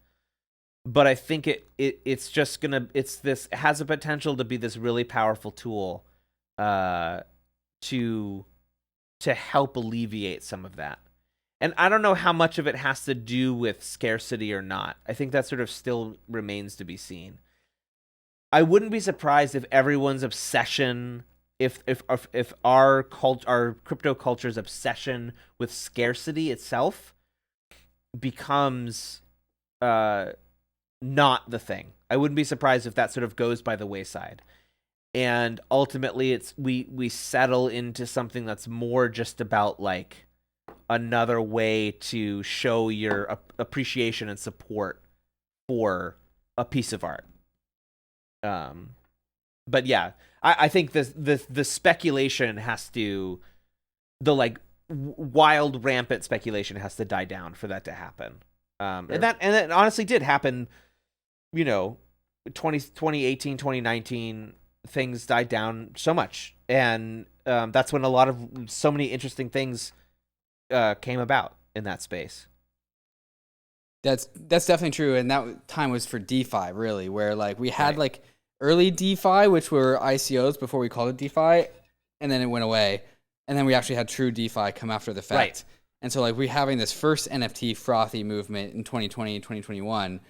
[SPEAKER 4] but I think it's just going to it has a potential to be this really powerful tool to help alleviate some of that. And I don't know how much of it has to do with scarcity or not. I think that sort of still remains to be seen. I wouldn't be surprised if everyone's obsession, if our crypto culture's obsession with scarcity itself becomes not the thing. I wouldn't be surprised if that sort of goes by the wayside. And ultimately we settle into something that's more just about like another way to show your appreciation and support for a piece of art. But yeah, I think the speculation has to, the like wild rampant speculation has to die down for that to happen. And that honestly did happen, 2018, 2019, things died down so much. And that's when so many interesting things came about in that space.
[SPEAKER 1] That's definitely true, and that time was for DeFi, really, where like we had like early DeFi, which were ICOs before we called it DeFi, and then it went away, and then we actually had true DeFi come after the fact. Right. And so like we're having this first NFT frothy movement in 2020 and 2021,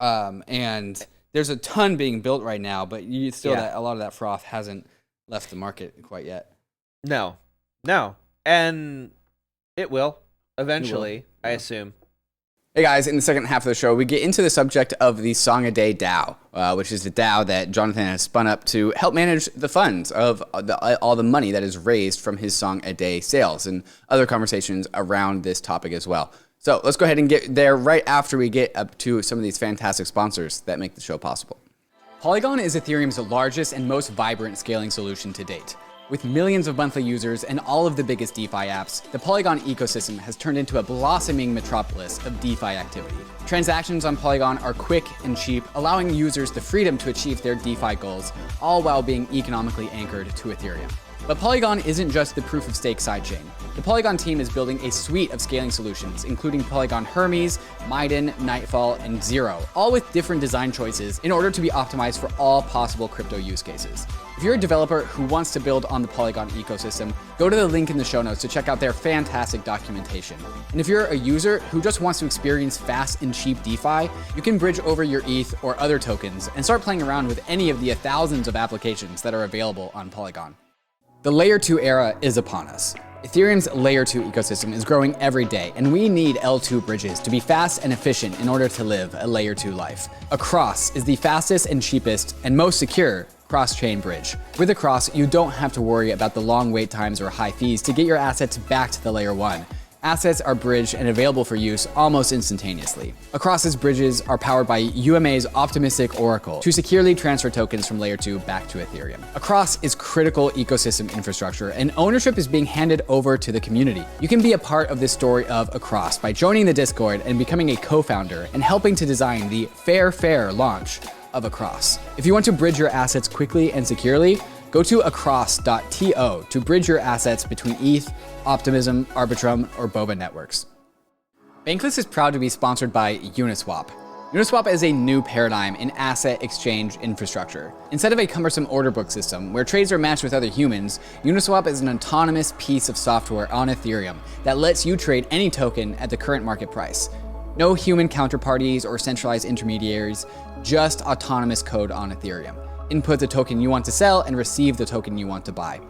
[SPEAKER 1] and there's a ton being built right now, but that a lot of that froth hasn't left the market quite yet. No,
[SPEAKER 4] and it will eventually, I assume.
[SPEAKER 1] Hey guys, in the second half of the show, we get into the subject of the SongADAO, which is the DAO that Jonathan has spun up to help manage the funds of all the money that is raised from his song a day sales, and other conversations around this topic as well. So let's go ahead and get there right after we get up to some of these fantastic sponsors that make the show possible. Polygon is Ethereum's largest and most vibrant scaling solution to date. With millions of monthly users and all of the biggest DeFi apps, the Polygon ecosystem has turned into a blossoming metropolis of DeFi activity. Transactions on Polygon are quick and cheap, allowing users the freedom to achieve their DeFi goals, all while being economically anchored to Ethereum. But Polygon isn't just the proof-of-stake sidechain. The Polygon team is building a suite of scaling solutions, including Polygon Hermes, Maiden, Nightfall, and Zero, all with different design choices in order to be optimized for all possible crypto use cases. If you're a developer who wants to build on the Polygon ecosystem, go to the link in the show notes to check out their fantastic documentation. And if you're a user who just wants to experience fast and cheap DeFi, you can bridge over your ETH or other tokens and start playing around with any of the thousands of applications that are available on Polygon. The Layer 2 era is upon us. Ethereum's Layer 2 ecosystem is growing every day, and we need L2 bridges to be fast and efficient in order to live a Layer 2 life. Across is the fastest and cheapest and most secure cross-chain bridge. With Across, you don't have to worry about the long wait times or high fees to get your assets back to the Layer 1. Assets are bridged and available for use almost instantaneously. Across's bridges are powered by UMA's Optimistic Oracle to securely transfer tokens from Layer 2 back to Ethereum. Across is critical ecosystem infrastructure, and ownership is being handed over to the community. You can be a part of this story of Across by joining the Discord and becoming a co-founder and helping to design the fair launch of Across. If you want to bridge your assets quickly and securely, go to across.to to bridge your assets between ETH, Optimism, Arbitrum, or Boba networks. Bankless is proud to be sponsored by Uniswap. Uniswap is a new paradigm in asset exchange infrastructure. Instead of a cumbersome order book system where trades are matched with other humans, Uniswap is an autonomous piece of software on Ethereum that lets you trade any token at the current market price. No human counterparties or centralized intermediaries, just autonomous code on Ethereum. Input the token you want to sell and receive the token you want to buy.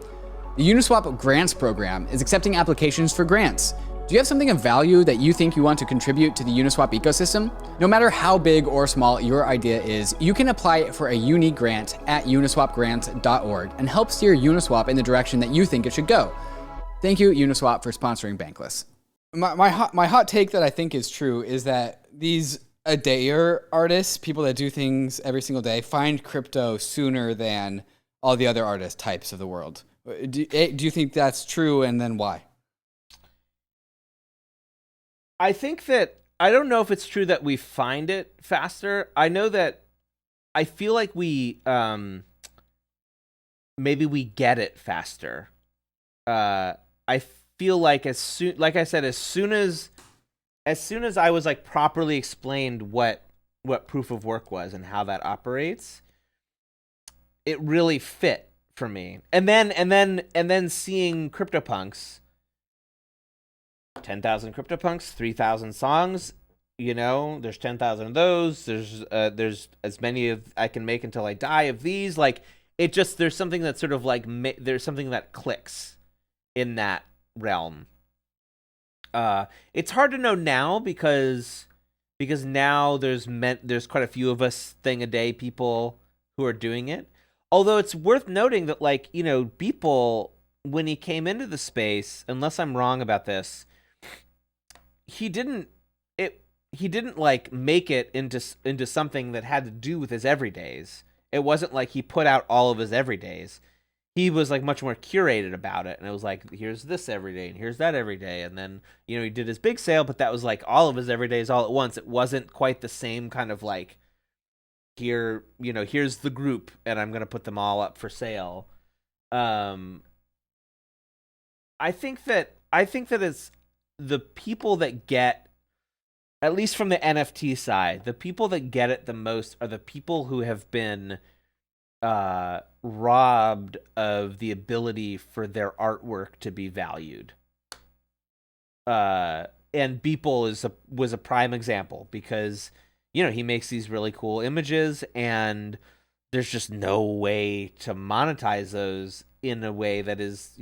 [SPEAKER 1] The Uniswap Grants program is accepting applications for grants. Do you have something of value that you think you want to contribute to the Uniswap ecosystem? No matter how big or small your idea is, you can apply for a unique grant at uniswapgrants.org and help steer Uniswap in the direction that you think it should go. Thank you, Uniswap, for sponsoring Bankless. My hot take that I think is true is that these a-dayer artists, people that do things every single day, find crypto sooner than all the other artist types of the world. Do you think that's true, and then why?
[SPEAKER 4] I think that, I don't know if it's true that we find it faster. I know that I feel like we, maybe we get it faster. I feel like as soon as I was like properly explained what proof of work was and how that operates, it really fit for me. And then seeing CryptoPunks, 10,000 CryptoPunks, 3,000 songs, there's 10,000 of those. There's as many of I can make until I die of these. Like, it just, there's something that sort of like, there's something that clicks in that realm. It's hard to know now because now there's quite a few of us thing a day people who are doing it. Although it's worth noting that, like, Beeple, when he came into the space, unless I'm wrong about this, he didn't like make it into something that had to do with his everydays. It wasn't like he put out all of his everydays. He was like much more curated about it, and it was like, here's this everyday and here's that everyday, and then he did his big sale, but that was like all of his everydays all at once. It wasn't quite the same kind of like, here's the group and I'm gonna put them all up for sale. I think that it's the people that get, at least from the NFT side, the people that get it the most are the people who have been robbed of the ability for their artwork to be valued. And Beeple was a prime example, because he makes these really cool images, and there's just no way to monetize those in a way that is,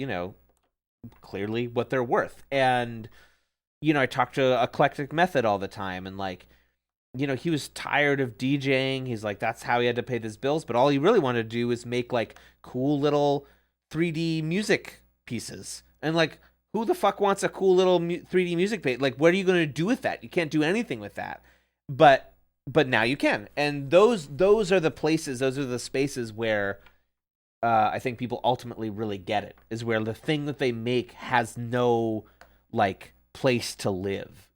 [SPEAKER 4] clearly what they're worth. And, I talk to Eclectic Method all the time, and like, he was tired of DJing. He's like, that's how he had to pay his bills. But all he really wanted to do was make like cool little 3D music pieces. And like, who the fuck wants a cool little 3D music page? Like, what are you going to do with that? You can't do anything with that. But now you can. And those are the places, those are the spaces where I think people ultimately really get it, is where the thing that they make has no like place to live,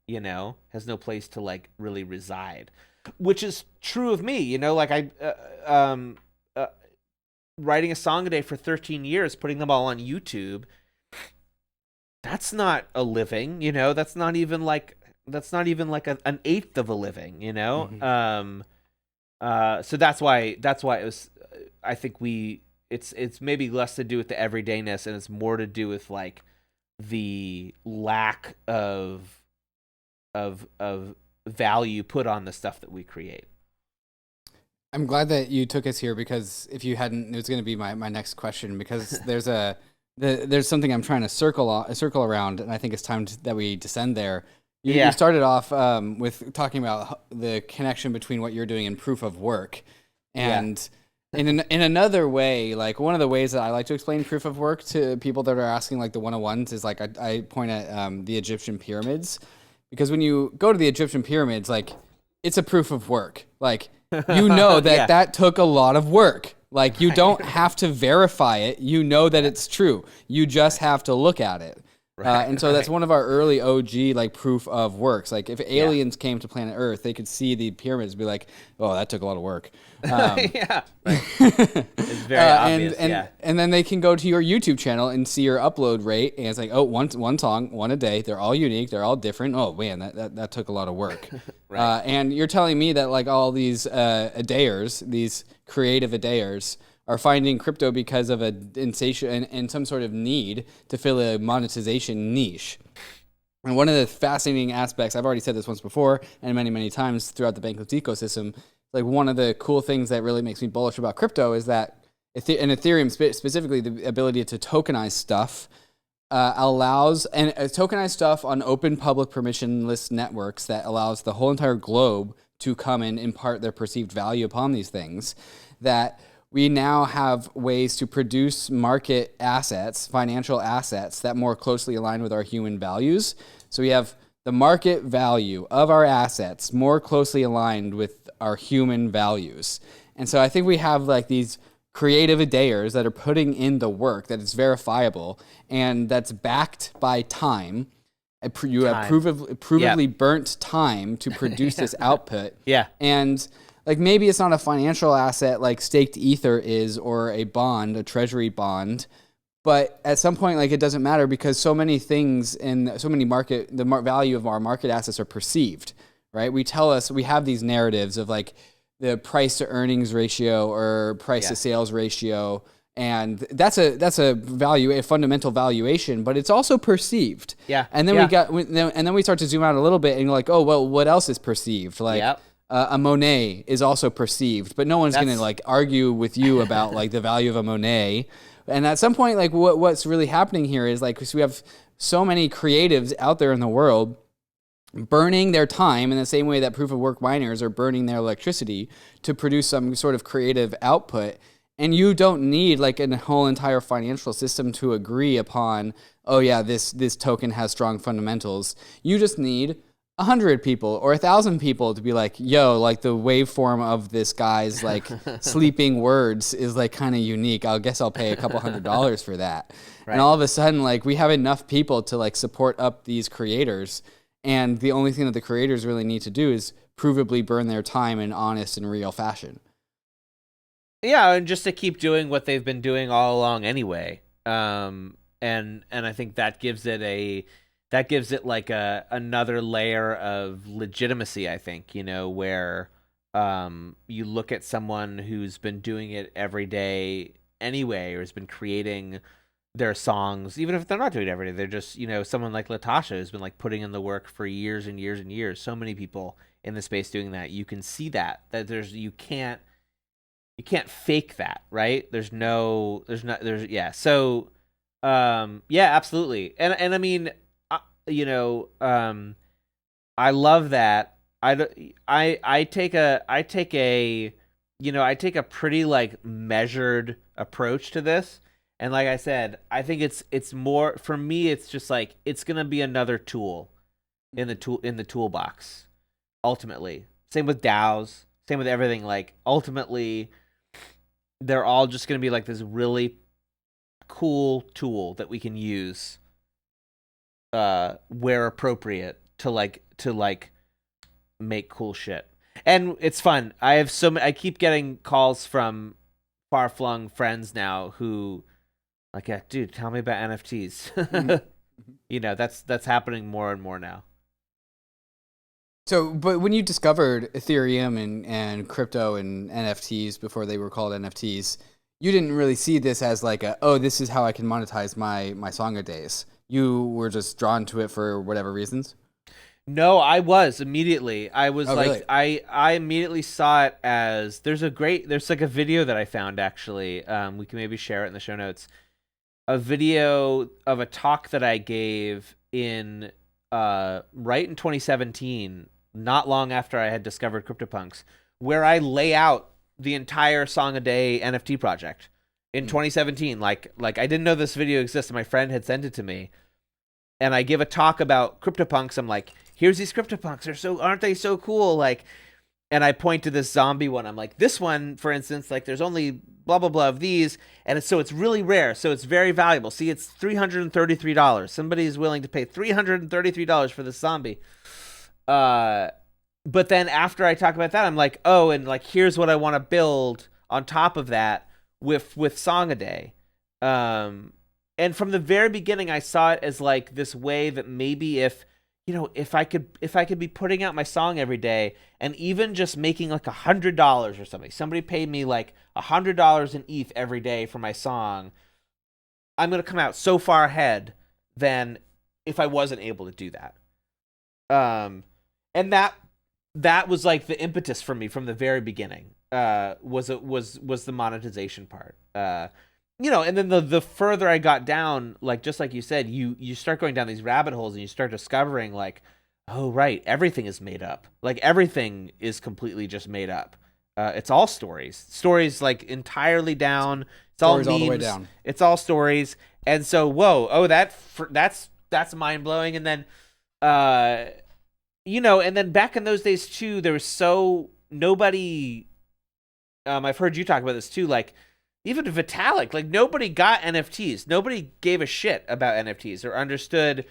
[SPEAKER 4] has no place to like really reside, which is true of me. Like I writing a song a day for 13 years, putting them all on YouTube, that's not a living, that's not even like an eighth of a living, Mm-hmm. So that's why it was, I think it's maybe less to do with the everydayness, and it's more to do with like the lack of value put on the stuff that we create.
[SPEAKER 1] I'm glad that you took us here, because if you hadn't, it was going to be my next question, because there's something I'm trying to circle around, and I think it's time that we descend there. You started off with talking about the connection between what you're doing and proof of work, and in another way, like one of the ways that I like to explain proof of work to people that are asking like the 101s is like I point at the Egyptian pyramids, because when you go to the Egyptian pyramids, like it's a proof of work. Like that took a lot of work. Like you don't have to verify it. That it's true. You just have to look at it. And so that's one of our early OG like proof of works. Like if aliens came to planet Earth, they could see the pyramids and be like, "Oh, that took a lot of work."
[SPEAKER 4] It's very obvious.
[SPEAKER 1] And then they can go to your YouTube channel and see your upload rate, and it's like, oh, one song, one a day. They're all unique. They're all different. Oh man, that took a lot of work. Right. And you're telling me that like all these adayers, these creative adayers, are finding crypto because of and some sort of need to fill a monetization niche. And one of the fascinating aspects, I've already said this once before and many, many times throughout the Bankless ecosystem, like one of the cool things that really makes me bullish about crypto is that in Ethereum specifically, the ability to tokenize stuff allows, and tokenize stuff on open public permissionless networks that allows the whole entire globe to come and impart their perceived value upon these things, that we now have ways to produce market assets, financial assets that more closely align with our human values. So we have the market value of our assets more closely aligned with our human values. And so I think we have like these creative adayers that are putting in the work that is verifiable and that's backed by time. You have provably burnt time to produce this output. And like maybe it's not a financial asset like staked ether is, or a bond, a treasury bond, But at some point, like, it doesn't matter because so many things and so many value of our market assets are perceived, right? We have these narratives of like the price to earnings ratio or price to sales ratio. And that's a fundamental valuation, but it's also perceived.
[SPEAKER 4] Yeah.
[SPEAKER 1] And then we start to zoom out a little bit and you're like, oh, well, what else is perceived? Like a Monet is also perceived, but no one's going to like argue with you about like the value of a Monet. And at some point, like what's really happening here is like, so we have so many creatives out there in the world burning their time in the same way that proof of work miners are burning their electricity to produce some sort of creative output. And you don't need like a whole entire financial system to agree upon, oh yeah, this token has strong fundamentals. You just need 100 people or 1,000 people to be like, yo, like the waveform of this guy's like sleeping words is like kind of unique. I guess I'll pay a couple $100 for that. Right. And all of a sudden, like we have enough people to like support up these creators. And the only thing that the creators really need to do is provably burn their time in honest and real fashion.
[SPEAKER 4] Yeah, and just to keep doing what they've been doing all along anyway. And I think that gives it like another layer of legitimacy, I think, you know, where you look at someone who's been doing it every day anyway, or has been creating their songs, even if they're not doing it every day. They're just, you know, someone like Latasha who's been like putting in the work for years and years and years. So many people in the space doing that. You can see that you can't fake that, right? So, yeah, absolutely. And I mean, you know, I love that. I take a pretty like measured approach to this. And like I said, I think it's more, for me, it's just like, it's going to be another tool in the toolbox, ultimately. Same with DAOs, same with everything. Like, ultimately, they're all just going to be like this really cool tool that we can use where appropriate to make cool shit. And it's fun. I keep getting calls from far-flung friends now who like, yeah, dude, tell me about NFTs. Mm-hmm. You know, that's happening more and more now.
[SPEAKER 1] So, but when you discovered Ethereum and crypto and NFTs before they were called NFTs, you didn't really see this as like this is how I can monetize my SongADAOs. You were just drawn to it for whatever reasons?
[SPEAKER 4] No, I was immediately. I was
[SPEAKER 1] really?
[SPEAKER 4] I immediately saw it as there's like a video that I found actually. We can maybe share it in the show notes. A video of a talk that I gave in right in 2017, not long after I had discovered CryptoPunks, where I lay out the entire SongADAO NFT project in 2017. Like I didn't know this video existed. My friend had sent it to me, and I give a talk about CryptoPunks. I'm like, here's these CryptoPunks. Aren't they so cool? Like, and I point to this zombie one. I'm like, this one, for instance, like there's only blah, blah, blah of these. And it's really rare. So it's very valuable. See, it's $333. Somebody is willing to pay $333 for this zombie. But then after I talk about that, I'm like, oh, and like, here's what I want to build on top of that with SongADAO. And from the very beginning, I saw it as like this way that maybe if I could be putting out my song every day and even just making like $100 or something, somebody paid me like $100 in ETH every day for my song, I'm going to come out so far ahead than if I wasn't able to do that. And that was like the impetus for me from the very beginning, was the monetization part. And then the further I got down, like, just like you said, you start going down these rabbit holes and you start discovering like, oh, right, everything is made up. Like, everything is completely just made up. It's all stories like entirely down. It's all memes.
[SPEAKER 1] All the way down.
[SPEAKER 4] It's all stories. And so, that's mind blowing. And then, and then back in those days too, there was nobody, I've heard you talk about this too, like, even Vitalik, like, nobody got NFTs. Nobody gave a shit about NFTs or understood.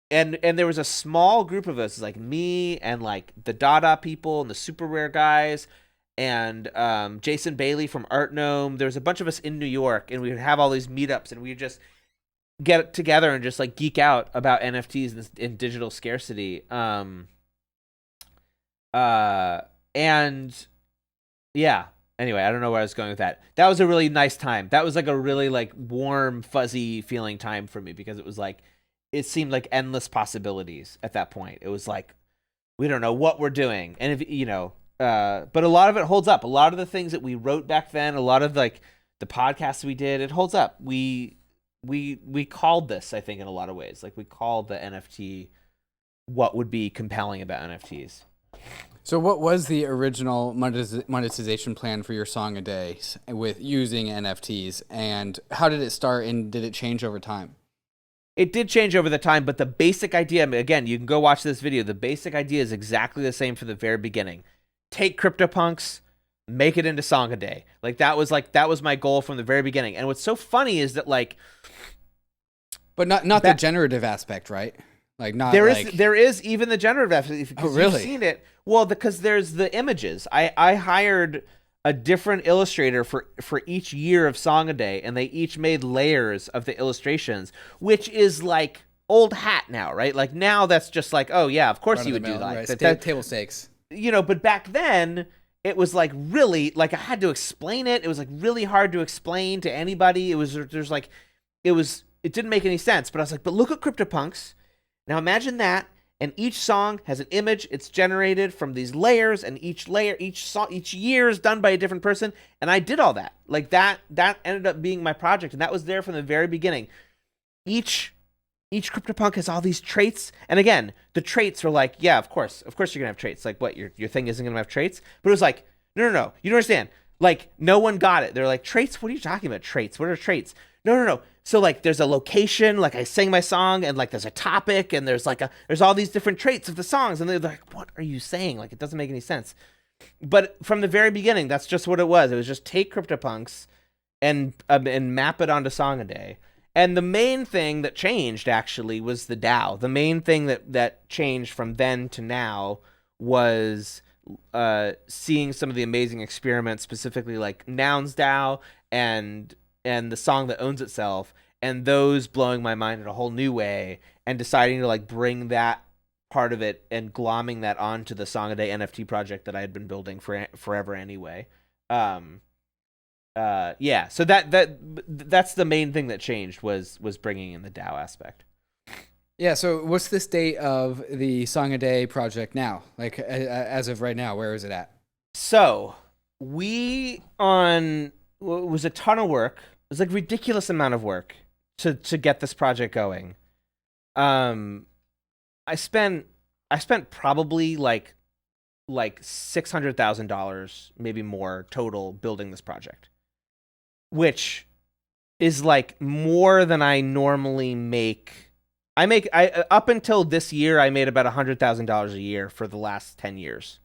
[SPEAKER 4] And there was a small group of us, like me and like the Dada people and the super rare guys. and Jason Bailey from Art Gnome. There was a bunch of us in New York, and we would have all these meetups, and we would just get together and just like geek out about NFTs and digital scarcity. And yeah. Anyway, I don't know where I was going with that. That was a really nice time. That was like a really like warm, fuzzy feeling time for me, because it was like, it seemed like endless possibilities at that point. It was like, we don't know what we're doing. And if, you know, but a lot of it holds up. A lot of the things that we wrote back then, a lot of like the podcasts we did, it holds up. We called this, I think, in a lot of ways. Like we called the NFT what would be compelling about NFTs.
[SPEAKER 1] So what was the original monetization plan for your SongADAO with using NFTs, and how did it start, and did it change over time?
[SPEAKER 4] It did change over the time, but the basic idea, again, you can go watch this video. The basic idea is exactly the same from the very beginning. Take CryptoPunks, make it into SongADAO. That was my goal from the very beginning. And what's so funny is that
[SPEAKER 1] but not the generative aspect, right? Like not
[SPEAKER 4] there is even the generative aspect.
[SPEAKER 1] Oh, really?
[SPEAKER 4] You've seen it. Well, because there's the images. I hired a different illustrator for each year of SongADAO, and they each made layers of the illustrations, which is like old hat now, right? Like now that's just like, oh yeah, of course you would do that.
[SPEAKER 1] Right. Table stakes.
[SPEAKER 4] You know, but back then it was like really like I had to explain it. It was like really hard to explain to anybody. It didn't make any sense. But I was like, but look at CryptoPunks. Now imagine that, and each song has an image. It's generated from these layers, and each year is done by a different person. And I did all that. Like that ended up being my project, and that was there from the very beginning. Each CryptoPunk has all these traits, and again, the traits were like, yeah, of course you're gonna have traits. Like what, your thing isn't gonna have traits? But it was like, no, you don't understand. Like no one got it. They're like, traits? What are you talking about? Traits? What are traits? No. So like there's a location, like I sang my song, and like there's a topic, and there's all these different traits of the songs, and they're like, what are you saying? Like it doesn't make any sense. But from the very beginning, that's just what it was. It was just take CryptoPunks and map it onto SongADAO. And the main thing that changed actually was the DAO. The main thing that changed from then to now was seeing some of the amazing experiments, specifically like Nouns DAO and the Song That Owns Itself, and those blowing my mind in a whole new way, and deciding to like bring that part of it and glomming that onto the SongADAO NFT project that I had been building for forever anyway. Yeah, so that's the main thing that changed was bringing in the DAO aspect.
[SPEAKER 1] Yeah, so what's the state of the SongADAO project now? Like as of right now, where is it at?
[SPEAKER 4] So it was a ton of work. It was like a ridiculous amount of work to get this project going. I spent probably like $600,000, maybe more total, building this project, which is like more than I normally make. I up until this year, I made about $100,000 a year for the last 10 years.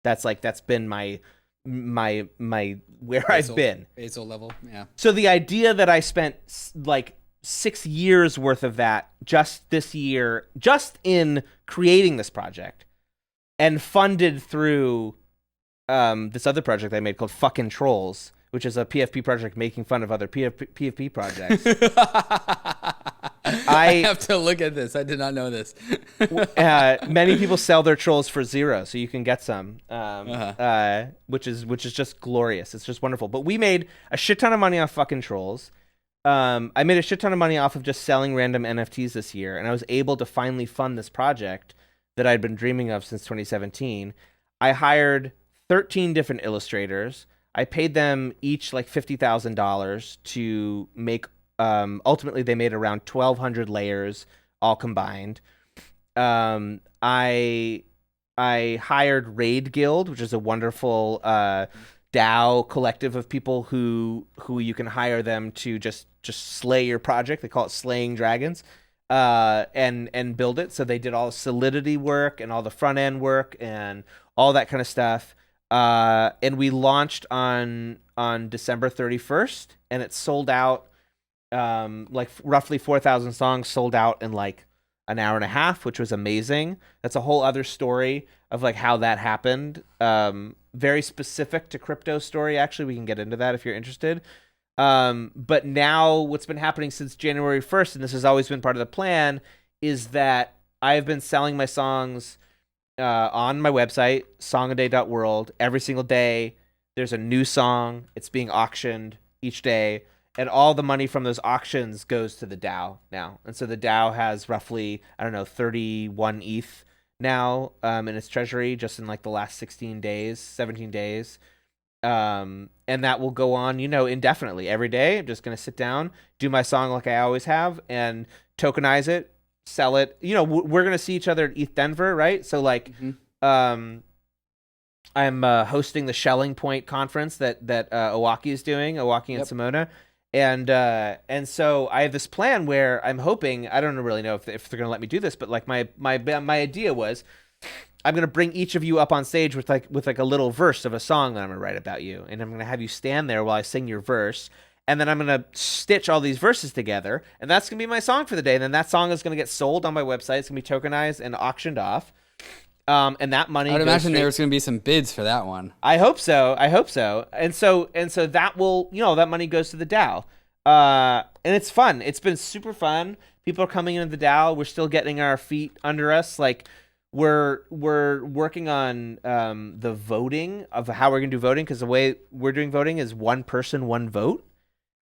[SPEAKER 4] That's been my where I've been.
[SPEAKER 1] Basal level, yeah.
[SPEAKER 4] So the idea that I spent like 6 years worth of that just this year, just in creating this project, and funded through this other project I made called Fucking Trolls, which is a PFP project making fun of other PFP projects.
[SPEAKER 1] I have to look at this. I did not know this.
[SPEAKER 4] Many people sell their trolls for $0, so you can get some, which is just glorious. It's just wonderful. But we made a shit ton of money off Fucking Trolls. I made a shit ton of money off of just selling random NFTs this year, and I was able to finally fund this project that I'd been dreaming of since 2017. I hired 13 different illustrators. I paid them each like $50,000 to make. Ultimately, they made around 1,200 layers, all combined. I hired Raid Guild, which is a wonderful DAO collective of people who you can hire them to just slay your project. They call it Slaying Dragons, and build it. So they did all the Solidity work and all the front end work and all that kind of stuff. And we launched on December 31st, and it sold out. Like roughly 4,000 songs sold out in like an hour and a half, which was amazing. That's a whole other story of like how that happened. very specific to crypto story. Actually, we can get into that if you're interested. But now what's been happening since January 1st, and this has always been part of the plan, is that I've been selling my songs on my website, SongADAO.world. Every single day, there's a new song. It's being auctioned each day. And all the money from those auctions goes to the DAO now. And so the DAO has roughly, 31 ETH now in its treasury just in like the last 17 days. And that will go on, indefinitely. Every day, I'm just going to sit down, do my song like I always have, and tokenize it, sell it. We're going to see each other at ETH Denver, right? So like, I'm hosting the Shelling Point conference that Owaki is doing, Owaki and Simona. And so I have this plan where I'm hoping, I don't really know if they're going to let me do this, but like my idea was I'm going to bring each of you up on stage with like a little verse of a song that I'm going to write about you. And I'm going to have you stand there while I sing your verse. And then I'm going to stitch all these verses together. And that's going to be my song for the day. And then that song is going to get sold on my website. It's going to be tokenized and auctioned off. And that money,
[SPEAKER 1] I would imagine there's going to be some bids for that one.
[SPEAKER 4] I hope so. And so that will, that money goes to the DAO. And it's fun. It's been super fun. People are coming into the DAO. We're still getting our feet under us. Like we're working on the voting of how we're going to do voting, because the way we're doing voting is one person, one vote.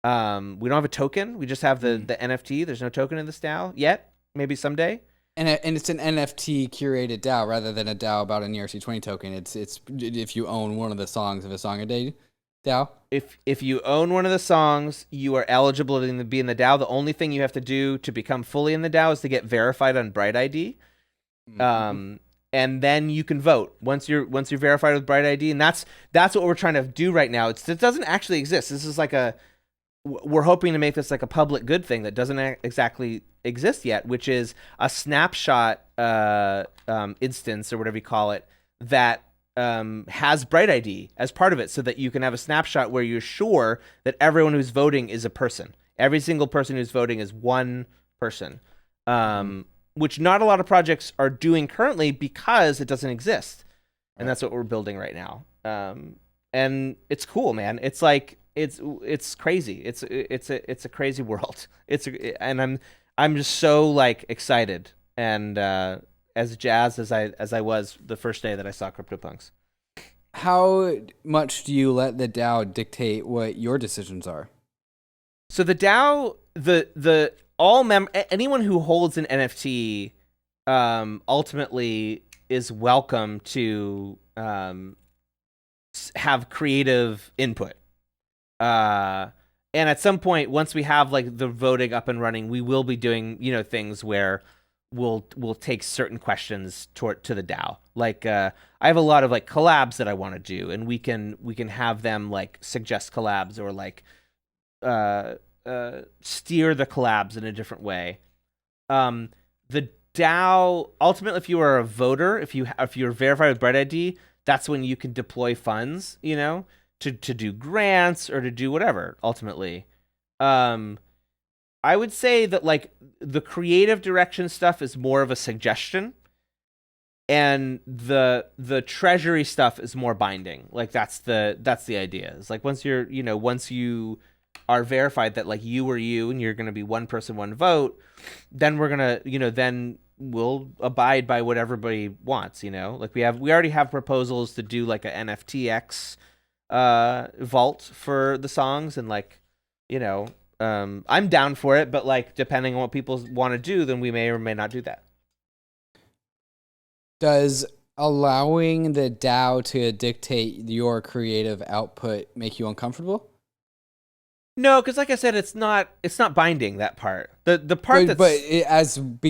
[SPEAKER 4] We don't have a token. We just have the NFT. There's no token in this DAO yet. Maybe someday.
[SPEAKER 1] And it's an NFT curated DAO rather than a DAO about an ERC20 token. It's if you own one of the songs of a SongADAO DAO.
[SPEAKER 4] If you own one of the songs, you are eligible to be in the DAO. The only thing you have to do to become fully in the DAO is to get verified on Bright ID. And then you can vote once you're verified with Bright ID. And that's what we're trying to do right now. It doesn't actually exist. This is like we're hoping to make this like a public good thing that doesn't exactly exist yet, which is a snapshot instance or whatever you call it that has Bright ID as part of it, so that you can have a snapshot where you're sure that everyone who's voting is a person. Every single person who's voting is one person, which not a lot of projects are doing currently because it doesn't exist. And that's what we're building right now. And it's cool, man. It's like, it's crazy. It's a crazy world. And I'm just so like excited and as jazzed as I was the first day that I saw CryptoPunks.
[SPEAKER 1] How much do you let the DAO dictate what your decisions are?
[SPEAKER 4] So the DAO, anyone who holds an NFT, ultimately is welcome to have creative input. And at some point, once we have like the voting up and running, we will be doing, things where we'll take certain questions to the DAO. Like, I have a lot of like collabs that I want to do, and we can have them like suggest collabs or like, steer the collabs in a different way. The DAO, ultimately, if you are a voter, if you're verified with Bright ID, that's when you can deploy funds, to do grants or to do whatever, ultimately. I would say that like the creative direction stuff is more of a suggestion, and the treasury stuff is more binding. Like that's the idea. It's like once you are verified that like you are you and you're going to be one person, one vote, then we're going to, then we'll abide by what everybody wants, like we already have proposals to do like a NFTX vault for the songs, and like, I'm down for it, but like depending on what people want to do, then we may or may not do that.
[SPEAKER 1] Does allowing the DAO to dictate your creative output make you uncomfortable?
[SPEAKER 4] No, because like I said, it's not binding, that part. The part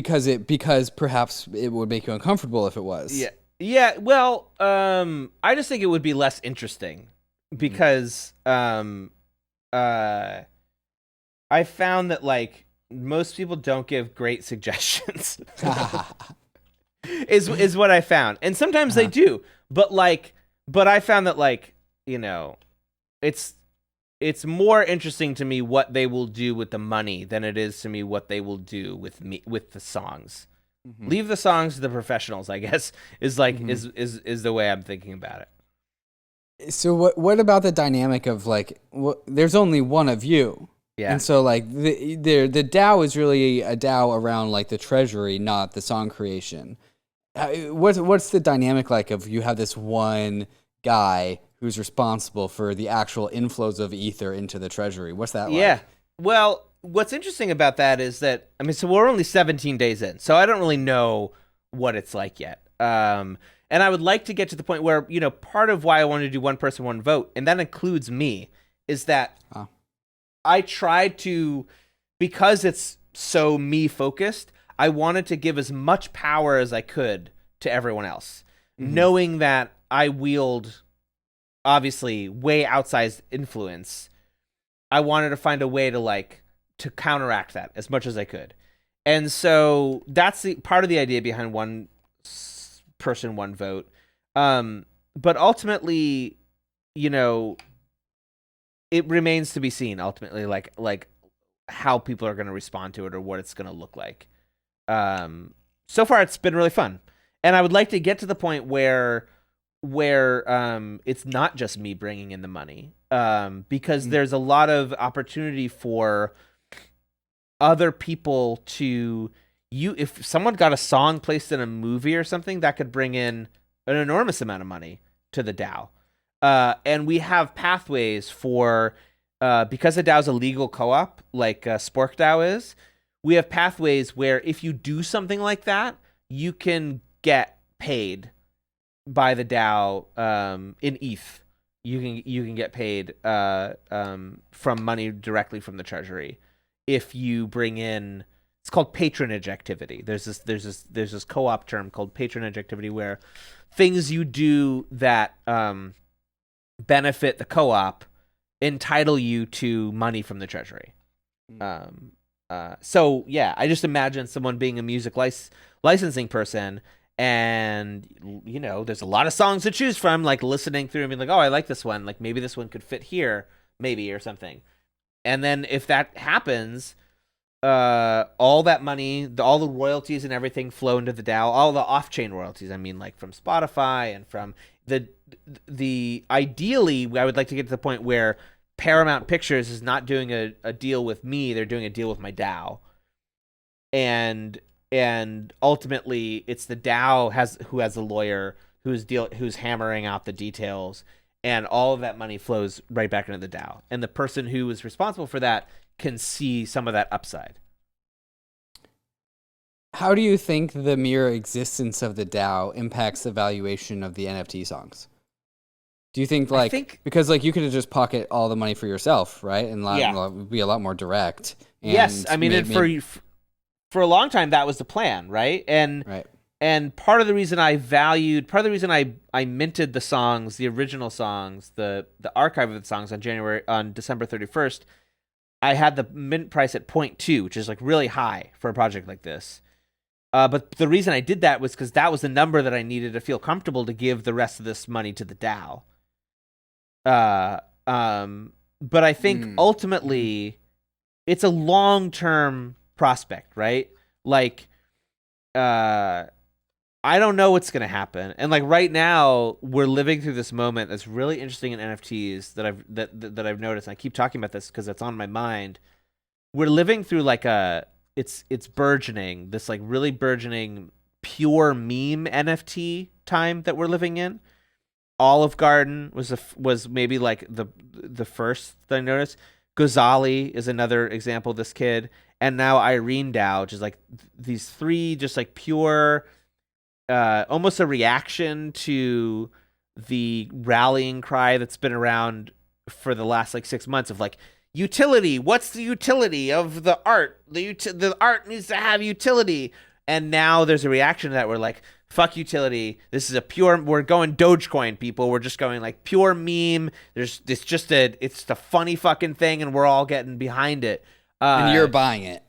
[SPEAKER 1] because perhaps it would make you uncomfortable if it was.
[SPEAKER 4] Yeah. Well, I just think it would be less interesting because I found that like most people don't give great suggestions. is what I found, and sometimes they do, but I found that like it's more interesting to me what they will do with the money than it is to me what they will do with the songs. Mm-hmm. Leave the songs to the professionals, I guess, is like is the way I'm thinking about it.
[SPEAKER 1] So what about the dynamic of like there's only one of you.
[SPEAKER 4] Yeah.
[SPEAKER 1] And so like the DAO is really a DAO around like the treasury, not the song creation. What's the dynamic like of you have this one guy who's responsible for the actual inflows of ether into the treasury? What's that like?
[SPEAKER 4] Yeah. Well, what's interesting about that is that, I mean, so we're only 17 days in, so I don't really know what it's like yet. And I would like to get to the point where, you know, part of why I wanted to do one person, one vote, and that includes me, is that I tried to, because it's so me focused, I wanted to give as much power as I could to everyone else, knowing that I wield, obviously, way outsized influence. I wanted to find a way to counteract that as much as I could. And so that's the part of the idea behind one person, one vote. But ultimately, you know, it remains to be seen ultimately, like how people are going to respond to it or what it's going to look like. So far it's been really fun. And I would like to get to the point where it's not just me bringing in the money, because there's a lot of opportunity for other people to if someone got a song placed in a movie or something, that could bring in an enormous amount of money to the DAO. And we have pathways for, because the DAO is a legal co-op, like Spork DAO is, we have pathways where if you do something like that, you can get paid by the DAO in ETH. You can get paid from money directly from the treasury if you bring in. It's called patronage activity. There's this co-op term called patronage activity where things you do that benefit the co-op entitle you to money from the treasury. So yeah, I just imagine someone being a music licensing person, and you know, there's a lot of songs to choose from, like listening through and being like, oh, I like this one, like maybe this one could fit here, maybe, or something. And then if that happens, all that money, all the royalties and everything flow into the DAO, all the off-chain royalties, I mean, like from Spotify and from the ideally, I would like to get to the point where Paramount Pictures is not doing a deal with me, they're doing a deal with my DAO. And ultimately it's the DAO who has a lawyer who's hammering out the details, and all of that money flows right back into the DAO. And the person who is responsible for that can see some of that upside.
[SPEAKER 1] How do you think the mere existence of the DAO impacts the valuation of the NFT songs? Do you think because like you could just pocket all the money for yourself, right? And it would be a lot more direct. And
[SPEAKER 4] yes, I mean, for a long time that was the plan, right? And part of the reason I minted the songs, the original songs, the archive of the songs on December 31st, I had the mint price at 0.2, which is like really high for a project like this. But the reason I did that was because that was the number that I needed to feel comfortable to give the rest of this money to the DAO. But I think ultimately it's a long-term prospect, right? Like, I don't know what's going to happen. And like right now we're living through this moment that's really interesting in NFTs that I've noticed. And I keep talking about this because it's on my mind. We're living through like it's burgeoning, this like really burgeoning pure meme NFT time that we're living in. Olive Garden was maybe like the first that I noticed. Ghazali is another example of this kid. And now Irene DAO, which is like these three just like pure, almost a reaction to the rallying cry that's been around for the last like 6 months of like, utility. What's the utility of the art? The art needs to have utility. And now there's a reaction to that. We're like, fuck utility. This is we're going Dogecoin, people. We're just going like pure meme. It's the funny fucking thing, and we're all getting behind it.
[SPEAKER 1] And you're buying it.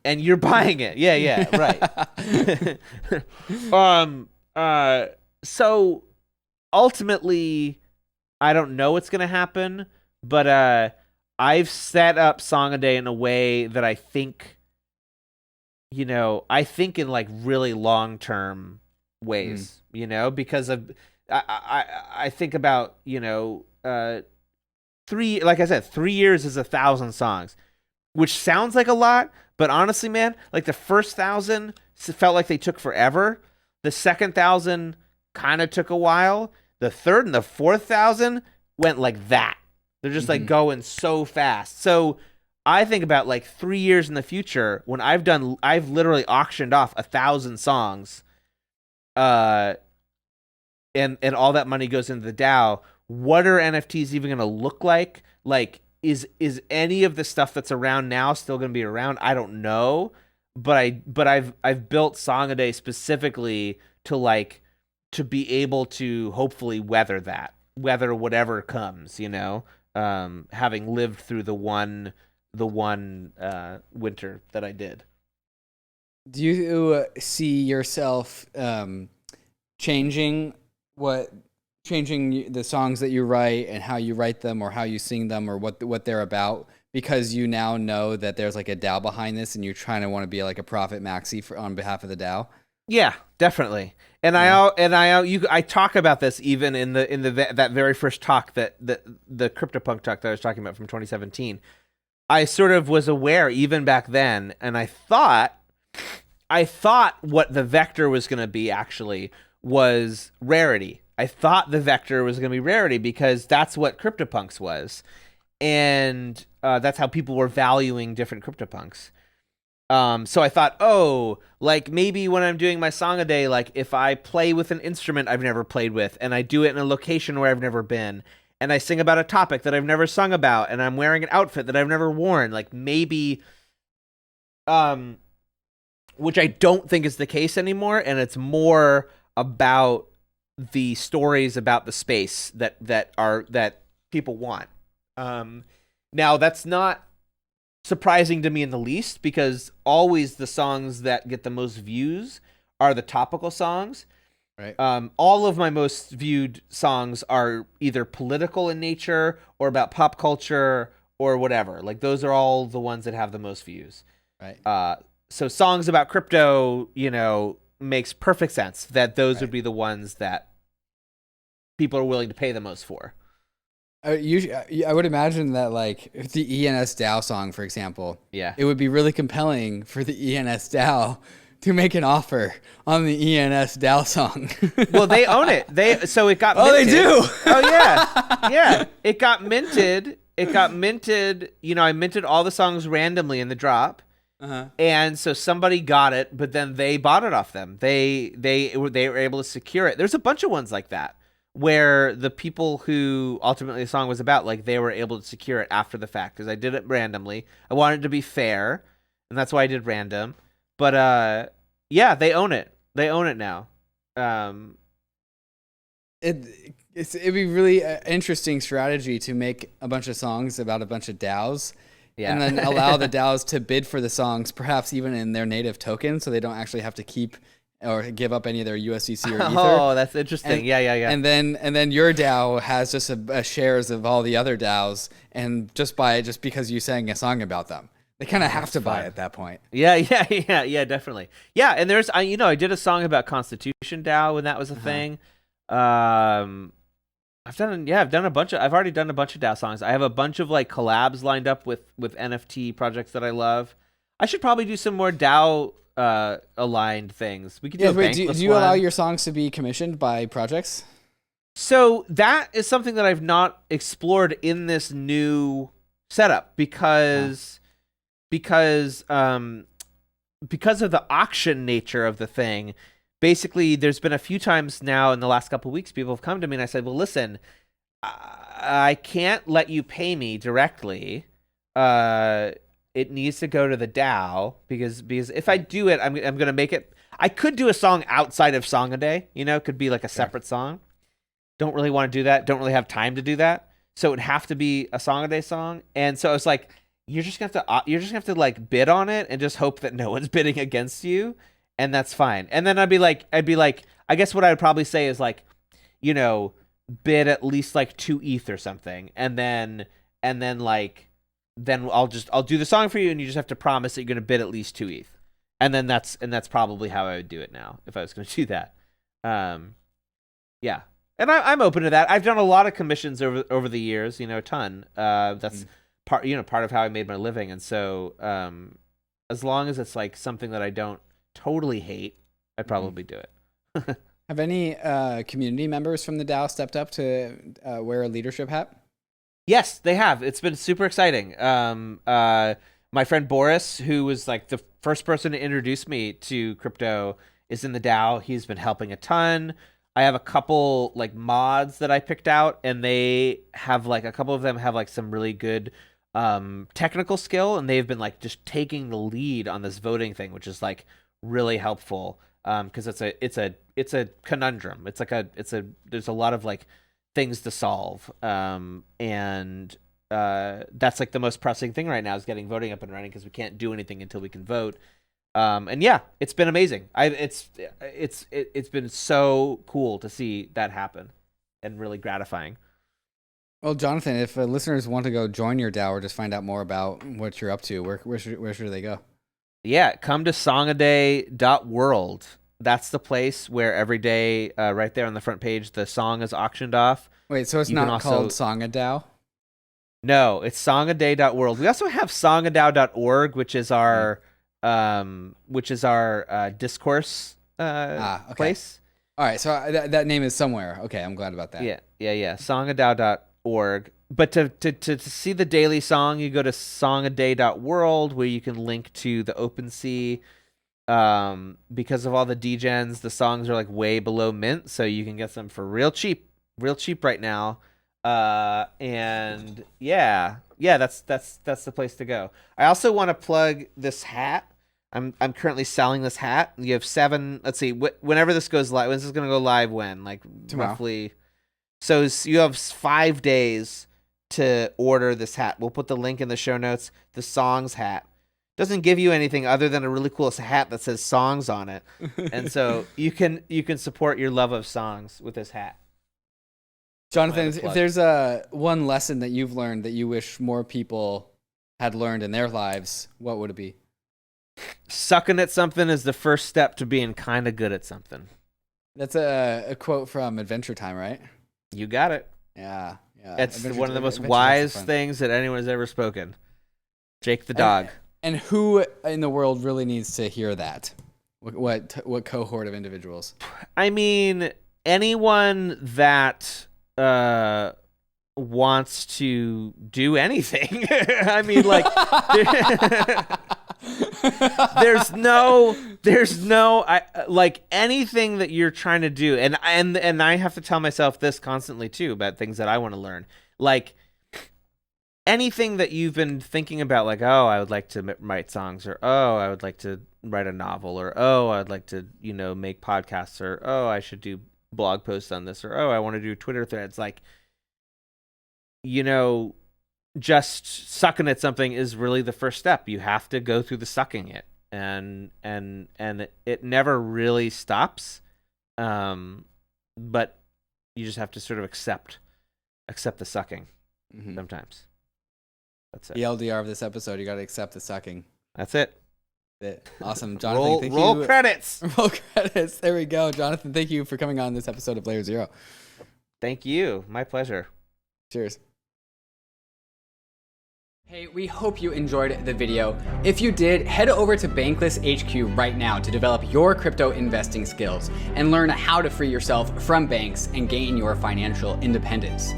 [SPEAKER 4] And you're buying it. Yeah, right. So ultimately, I don't know what's gonna happen, but I've set up SongADAO in a way that I think in like really long-term ways, because of I think about, 3 years is 1,000 songs, which sounds like a lot, but honestly, man, like the first 1,000 felt like they took forever. The second 1,000 kind of took a while. The third and the fourth 1,000 went like that. They're just like going so fast. So I think about like 3 years in the future when I've literally auctioned off 1,000 songs, and all that money goes into the DAO. What are NFTs even going to look like? Like, is any of the stuff that's around now still going to be around? I don't know, but I've built SongADAO specifically to be able to hopefully weather whatever comes, having lived through the one winter that I did.
[SPEAKER 1] Do you see yourself changing the songs that you write and how you write them or how you sing them or what they're about, because you now know that there's like a DAO behind this and you're trying to want to be like a profit maxi on behalf of the DAO?
[SPEAKER 4] Yeah, definitely. And I talk about this even in that very first talk that the CryptoPunk talk that I was talking about from 2017. I sort of was aware even back then, and I thought what the vector was going to be actually was rarity. I thought the vector was going to be rarity because that's what CryptoPunks was. And that's how people were valuing different CryptoPunks. So I thought, like maybe when I'm doing my SongADAO, like if I play with an instrument I've never played with and I do it in a location where I've never been and I sing about a topic that I've never sung about and I'm wearing an outfit that I've never worn, like maybe, which I don't think is the case anymore. And it's more about the stories about the space that people want. Now that's not surprising to me in the least, because always the songs that get the most views are the topical songs.
[SPEAKER 1] Right.
[SPEAKER 4] All of my most viewed songs are either political in nature or about pop culture or whatever. Like those are all the ones that have the most views.
[SPEAKER 1] Right.
[SPEAKER 4] So songs about crypto, makes perfect sense that those would be the ones that people are willing to pay the most for.
[SPEAKER 1] I would imagine that, like, if the ENS DAO song, for example,
[SPEAKER 4] it
[SPEAKER 1] would be really compelling for the ENS DAO to make an offer on the ENS DAO song.
[SPEAKER 4] Well, they own it. So it got
[SPEAKER 1] minted.
[SPEAKER 4] They do?
[SPEAKER 1] Oh,
[SPEAKER 4] yeah. Yeah. It got minted. I minted all the songs randomly in the drop.
[SPEAKER 1] Uh-huh.
[SPEAKER 4] And so somebody got it, but then they bought it off them. They were able to secure it. There's a bunch of ones like that, where the people who ultimately the song was about, like, they were able to secure it after the fact, because I did it randomly. I wanted to be fair, and that's why I did random. But they own it. They own it now.
[SPEAKER 1] It'd be really interesting strategy to make a bunch of songs about a bunch of DAOs. Yeah. And then allow the DAOs to bid for the songs, perhaps even in their native token, so they don't actually have to keep or give up any of their USDC or Ether.
[SPEAKER 4] Oh, that's interesting. Yeah.
[SPEAKER 1] And then your DAO has just a shares of all the other DAOs, and just because you sang a song about them, they kind of have to buy it at that point.
[SPEAKER 4] Yeah, definitely. Yeah, and there's I did a song about Constitution DAO when that was a thing. I've already done a bunch of DAO songs. I have a bunch of like collabs lined up with NFT projects that I love. I should probably do some more DAO aligned things. We could do a Bankless
[SPEAKER 1] do you allow your songs to be commissioned by projects?
[SPEAKER 4] So that is something that I've not explored in this new setup because of the auction nature of the thing. Basically, there's been a few times now in the last couple of weeks, people have come to me and I said, well, listen, I can't let you pay me directly. It needs to go to the DAO because if I do it, I'm going to make it. I could do a song outside of SongADAO, it could be like a separate song. Don't really want to do that. Don't really have time to do that. So it would have to be a SongADAO song. And so I was like, you're just going to have to like bid on it and just hope that no one's bidding against you. And that's fine. And then I'd be like, I guess what I would probably say is like, bid at least like 2 ETH or something. And then I'll do the song for you and you just have to promise that you're going to bid at least 2 ETH. And then that's probably how I would do it now if I was going to do that. Yeah. And I'm open to that. I've done a lot of commissions over the years, a ton. That's part of how I made my living. And so as long as it's like something that I don't totally hate, I'd probably do it.
[SPEAKER 1] Have any community members from the DAO stepped up to wear a leadership hat?
[SPEAKER 4] Yes, they have. It's been super exciting. My friend Boris, who was like the first person to introduce me to crypto, is in the DAO. He's been helping a ton. I have a couple like mods that I picked out, and they have like a couple of them have like some really good technical skill, and they've been like just taking the lead on this voting thing, which is like really helpful because it's a conundrum. There's a lot of like things to solve, and that's like the most pressing thing right now is getting voting up and running because we can't do anything until we can vote. And yeah, it's been amazing. It's been so cool to see that happen and really gratifying.
[SPEAKER 1] Well, Jonathan, if listeners want to go join your DAO or just find out more about what you're up to, where should they go?
[SPEAKER 4] Yeah, come to SongADAO.world. That's the place where every day, right there on the front page, the song is auctioned off.
[SPEAKER 1] Wait, so it's not called SongADAO?
[SPEAKER 4] No, it's SongADAO.world. We also have SongADAO.org, which is our discourse place.
[SPEAKER 1] All right, so that name is somewhere. Okay, I'm glad about that.
[SPEAKER 4] Yeah. SongADAO.org. But to see the daily song, you go to SongADAO.world, where you can link to the OpenSea. Because of all the degens, the songs are like way below mint, so you can get them for real cheap right now. And that's the place to go. I also want to plug this hat. I'm currently selling this hat. You have 7. Let's see, whenever this goes live. When's this gonna go live? When? Like tomorrow. Roughly. So you have 5 days to order this hat. We'll put the link in the show notes. The songs hat doesn't give you anything other than a really cool hat that says songs on it, and so you can support your love of songs with this hat.
[SPEAKER 1] Jonathan, if there's one lesson that you've learned that you wish more people had learned in their lives, what would it be?
[SPEAKER 4] Sucking at something is the first step to being kind of good at something.
[SPEAKER 1] That's a quote from Adventure Time, right?
[SPEAKER 4] You got it.
[SPEAKER 1] Yeah.
[SPEAKER 4] It's one of the most wise things that anyone has ever spoken. Jake the dog.
[SPEAKER 1] And who in the world really needs to hear that? What cohort of individuals? I
[SPEAKER 4] mean, anyone that wants to do anything. I mean, like, there's no, like anything that you're trying to do. And I have to tell myself this constantly too about things that I want to learn. Like anything that you've been thinking about, like, oh, I would like to write songs, or, oh, I would like to write a novel, or, oh, I'd like to, make podcasts, or, oh, I should do blog posts on this, or, oh, I want to do Twitter threads. Like, just sucking at something is really the first step. You have to go through the sucking it, and it never really stops. But you just have to sort of accept the sucking sometimes. That's it.
[SPEAKER 1] The LDR of this episode, you got to accept the sucking.
[SPEAKER 4] That's it.
[SPEAKER 1] Awesome. Jonathan, thank you.
[SPEAKER 4] Roll credits.
[SPEAKER 1] Roll credits. There we go. Jonathan, thank you for coming on this episode of Layer Zero.
[SPEAKER 4] Thank you. My pleasure.
[SPEAKER 1] Cheers. Hey, we hope you enjoyed the video. If you did, head over to Bankless HQ right now to develop your crypto investing skills and learn how to free yourself from banks and gain your financial independence.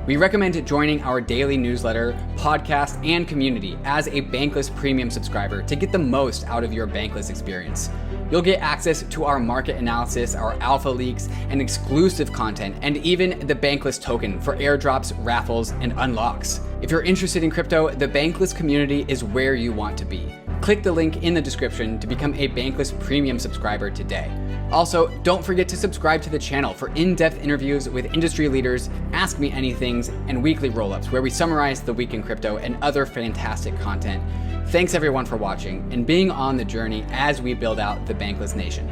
[SPEAKER 1] We recommend joining our daily newsletter, podcast, and community as a Bankless Premium subscriber to get the most out of your Bankless experience. You'll get access to our market analysis, our alpha leaks, and exclusive content, and even the Bankless token for airdrops, raffles, and unlocks. If you're interested in crypto, the Bankless community is where you want to be. Click the link in the description to become a Bankless Premium subscriber today. Also, don't forget to subscribe to the channel for in-depth interviews with industry leaders, Ask Me Anythings, and weekly roll-ups where we summarize the week in crypto and other fantastic content. Thanks everyone for watching and being on the journey as we build out the Bankless Nation.